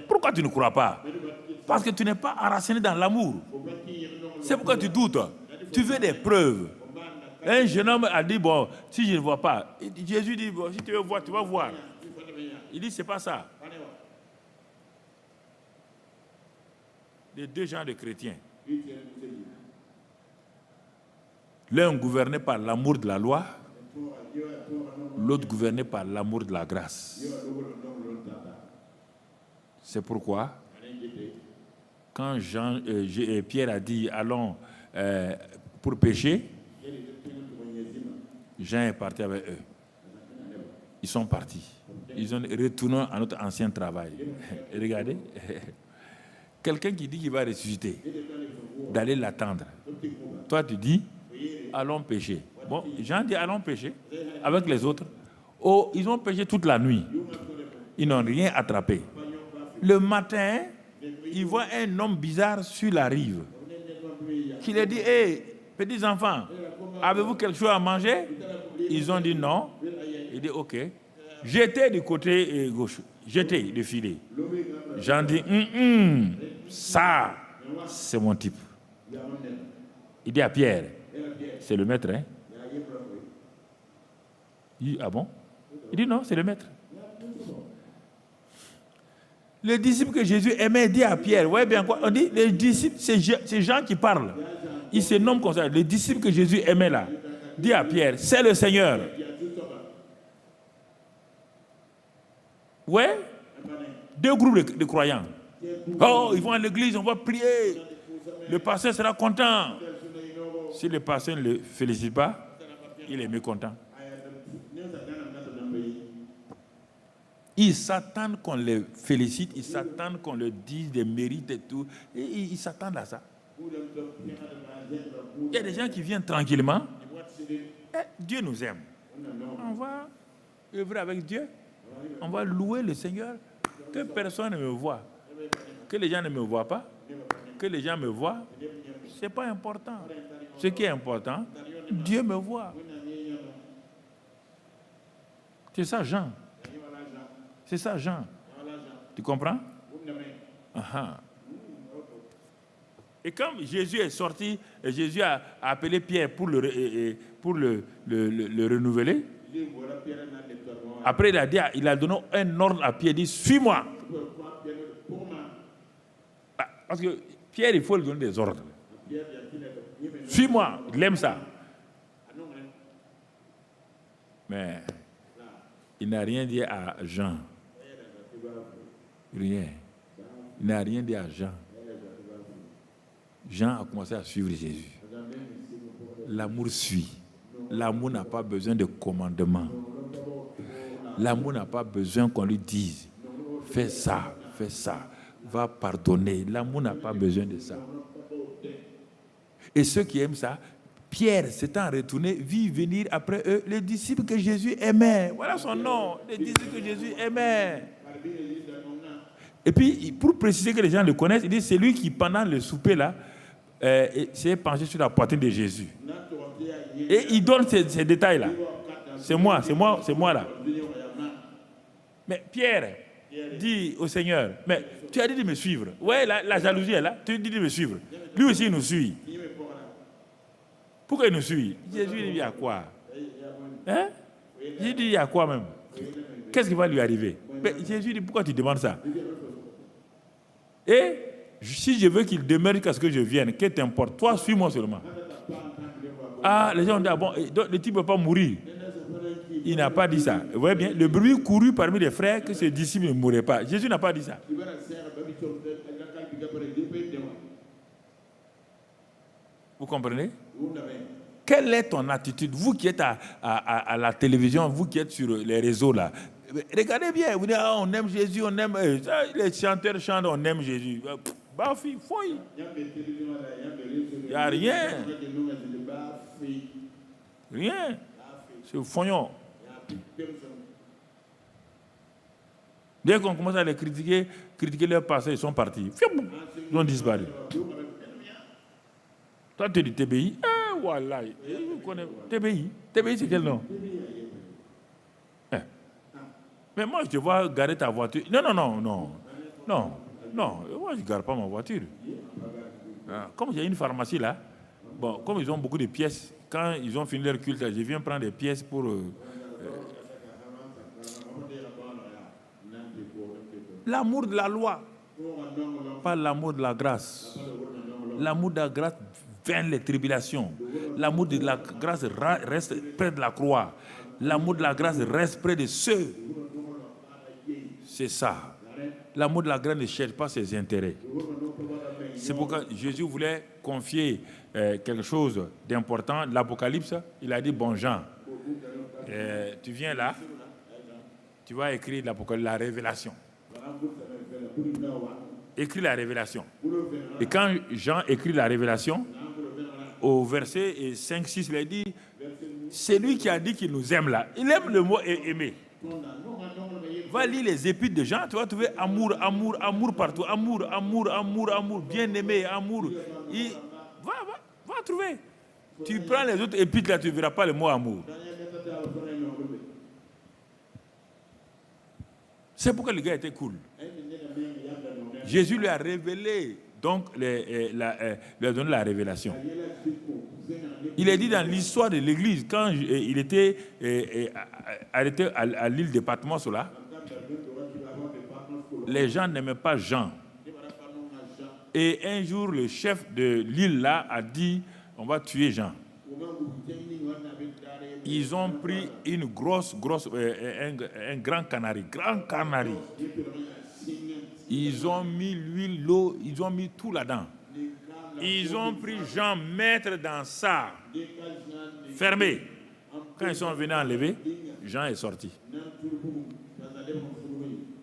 Pourquoi tu ne crois pas? Parce que tu n'es pas enraciné dans l'amour. C'est pourquoi tu doutes. Tu veux des preuves. Un jeune homme a dit, bon, si je ne vois pas, Jésus dit, bon, si tu veux voir, tu vas voir. Il dit, c'est pas ça. Les deux genres de chrétiens. L'un gouverné par l'amour de la loi, l'autre gouverné par l'amour de la grâce. C'est pourquoi, quand Pierre a dit, allons pour pécher, Jean est parti avec eux. Ils sont partis. Ils ont retourné à notre ancien travail. Regardez. Quelqu'un qui dit qu'il va ressusciter, d'aller l'attendre. Toi, tu dis, allons pécher. Bon, Jean dit, allons pécher avec les autres. Oh, ils ont péché toute la nuit. Ils n'ont rien attrapé. Le matin, ils voient un homme bizarre sur la rive. Qui leur dit, hé, petits enfants, avez-vous quelque chose à manger? Ils ont dit non. Il dit, ok. Jetez du côté gauche. Jetez le filet. Jean dit, ça, c'est mon type. Il dit à Pierre, c'est le maître, hein? Il dit, ah bon? Il dit non, c'est le maître. Le disciple que Jésus aimait dit à Pierre, voyez bien quoi? On dit, les disciples, c'est Jean qui parle. Il se nomme comme ça. Le disciple que Jésus aimait là, dit à Pierre, c'est le Seigneur. Ouais? Deux groupes de croyants. Oh, ils vont à l'église, on va prier. Le pasteur sera content. Si le pasteur ne le félicite pas, il est mécontent. Ils s'attendent qu'on les félicite, ils s'attendent qu'on leur dise des mérites et tout. Et ils s'attendent à ça. Il y a des gens qui viennent tranquillement. Dieu nous aime. On va œuvrer avec Dieu. On va louer le Seigneur. Que personne ne me voit. Que les gens ne me voient pas. Que les gens me voient. Ce n'est pas important. Ce qui est important, Dieu me voit. C'est ça, Jean. C'est ça, Jean. Tu comprends? Et comme Jésus est sorti, Jésus a appelé Pierre pour le renouveler. Après, il a donné un ordre à Pierre, il dit, suis-moi. Parce que Pierre, il faut lui donner des ordres. Suis-moi, il aime ça. Mais il n'a rien dit à Jean. Rien. Il n'a rien dit à Jean. Jean a commencé à suivre Jésus. L'amour suit. L'amour n'a pas besoin de commandement. L'amour n'a pas besoin qu'on lui dise fais ça, va pardonner. L'amour n'a pas besoin de ça. Et ceux qui aiment ça, Pierre s'étant retourné, vit venir après eux les disciples que Jésus aimait. Voilà son nom, les disciples que Jésus aimait. Et puis, pour préciser que les gens le connaissent, il dit c'est lui qui, pendant le souper là, s'est penché sur la poitrine de Jésus. Et il donne ces détails-là. C'est moi là. Mais Pierre dit au Seigneur, mais tu as dit de me suivre. Ouais, la jalousie est là. Tu dis de me suivre. Lui aussi, il nous suit. Pourquoi il nous suit? Jésus dit, il y a quoi? Hein? Jésus dit, il y a quoi même? Qu'est-ce qui va lui arriver? Mais Jésus dit, pourquoi tu demandes ça? Et si je veux qu'il demeure jusqu'à ce que je vienne, que t'importe? Toi, suis-moi seulement. Ah, les gens ont dit, ah bon, le type ne peut pas mourir. Il n'a pas dit ça. Vous voyez bien, le bruit courut parmi les frères que ce disciple ne mourrait pas. Jésus n'a pas dit ça. Vous comprenez? Quelle est ton attitude? Vous qui êtes à la télévision, vous qui êtes sur les réseaux là, regardez bien, vous dites, ah, on aime Jésus, on aime... les chanteurs chantent, on aime Jésus. Bah, fouille. Il n'y a rien. Rien. C'est fognon. Dès qu'on commence à les critiquer, critiqué leur passé, ils sont partis. Ils ont disparu. Toi, tu dis TBI. Voilà. TBI. TBI, c'est quel nom? Mais moi, je te vois garer ta voiture. Non. Moi, je ne gare pas ma voiture. Comme il y a une pharmacie là, bon, comme ils ont beaucoup de pièces, quand ils ont fini leur culte, je viens prendre des pièces pour... l'amour de la loi, pas l'amour de la grâce. L'amour de la grâce vainc les tribulations. L'amour de la grâce reste près de la croix. L'amour de la grâce reste près de ceux. C'est ça. L'amour de la grâce ne cherche pas ses intérêts. C'est pourquoi Jésus voulait confier quelque chose d'important. L'Apocalypse, il a dit, bon Jean, tu viens là, tu vas écrire l'Apocalypse, la révélation. Écris la révélation. Et quand Jean écrit la révélation, au verset 5-6, il a dit, c'est lui qui a dit qu'il nous aime là. Il aime le mot aimer. Va lire les épîtres de Jean, tu vas trouver amour partout. Amour, bien-aimé, amour. Va trouver. Tu prends les autres épîtres là, tu ne verras pas le mot amour. C'est pourquoi le gars était cool. Jésus lui a révélé, donc, lui a donné la révélation. Il est dit dans l'histoire de l'Église, quand il était arrêté à l'île de Patmos, là, les gens n'aimaient pas Jean. Et un jour, le chef de l'île là a dit, on va tuer Jean. Ils ont pris une un grand canari. Ils ont mis l'huile, l'eau, ils ont mis tout là-dedans. Ils ont pris Jean, mettre dans ça, fermé. Quand ils sont venus enlever, Jean est sorti.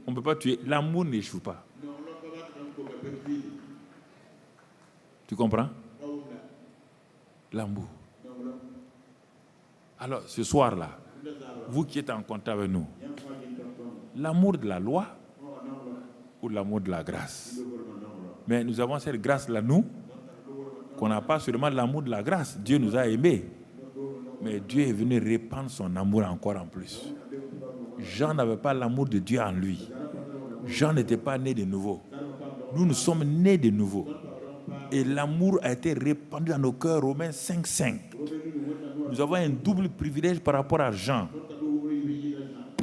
On ne peut pas tuer. L'amour n'échoue pas. Tu comprends? L'amour. Alors, ce soir-là, vous qui êtes en contact avec nous, l'amour de la loi ou l'amour de la grâce? Mais nous avons cette grâce-là, nous, qu'on n'a pas seulement l'amour de la grâce. Dieu nous a aimés. Mais Dieu est venu répandre son amour encore en plus. Jean n'avait pas l'amour de Dieu en lui. Jean n'était pas né de nouveau. Nous sommes nés de nouveau. Et l'amour a été répandu dans nos cœurs, Romains 5:5. Nous avons un double privilège par rapport à Jean.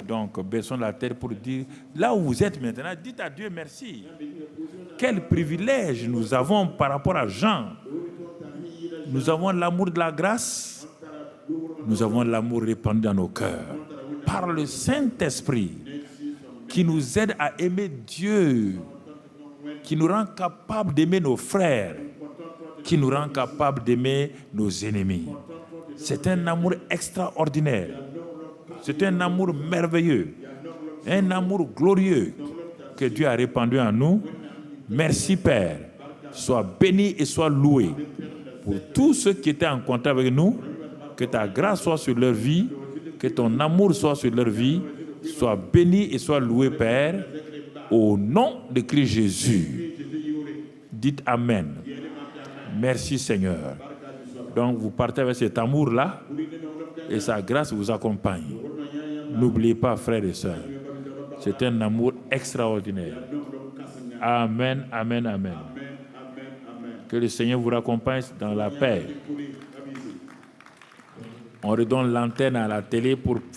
Donc, baissons la tête pour dire, là où vous êtes maintenant, dites à Dieu merci. Quel privilège nous avons par rapport à Jean. Nous avons l'amour de la grâce. Nous avons l'amour répandu dans nos cœurs. Par le Saint-Esprit qui nous aide à aimer Dieu, qui nous rend capables d'aimer nos frères, qui nous rend capables d'aimer nos ennemis. C'est un amour extraordinaire. C'est un amour merveilleux. Un amour glorieux que Dieu a répandu en nous. Merci Père. Sois béni et sois loué pour tous ceux qui étaient en contact avec nous. Que ta grâce soit sur leur vie. Que ton amour soit sur leur vie. Sois béni et sois loué Père. Au nom de Christ Jésus. Dites Amen. Merci Seigneur. Donc vous partez avec cet amour-là et sa grâce vous accompagne. N'oubliez pas, frères et sœurs, c'est un amour extraordinaire. Amen, amen, amen. Que le Seigneur vous accompagne dans la paix. On redonne l'antenne à la télé pour faire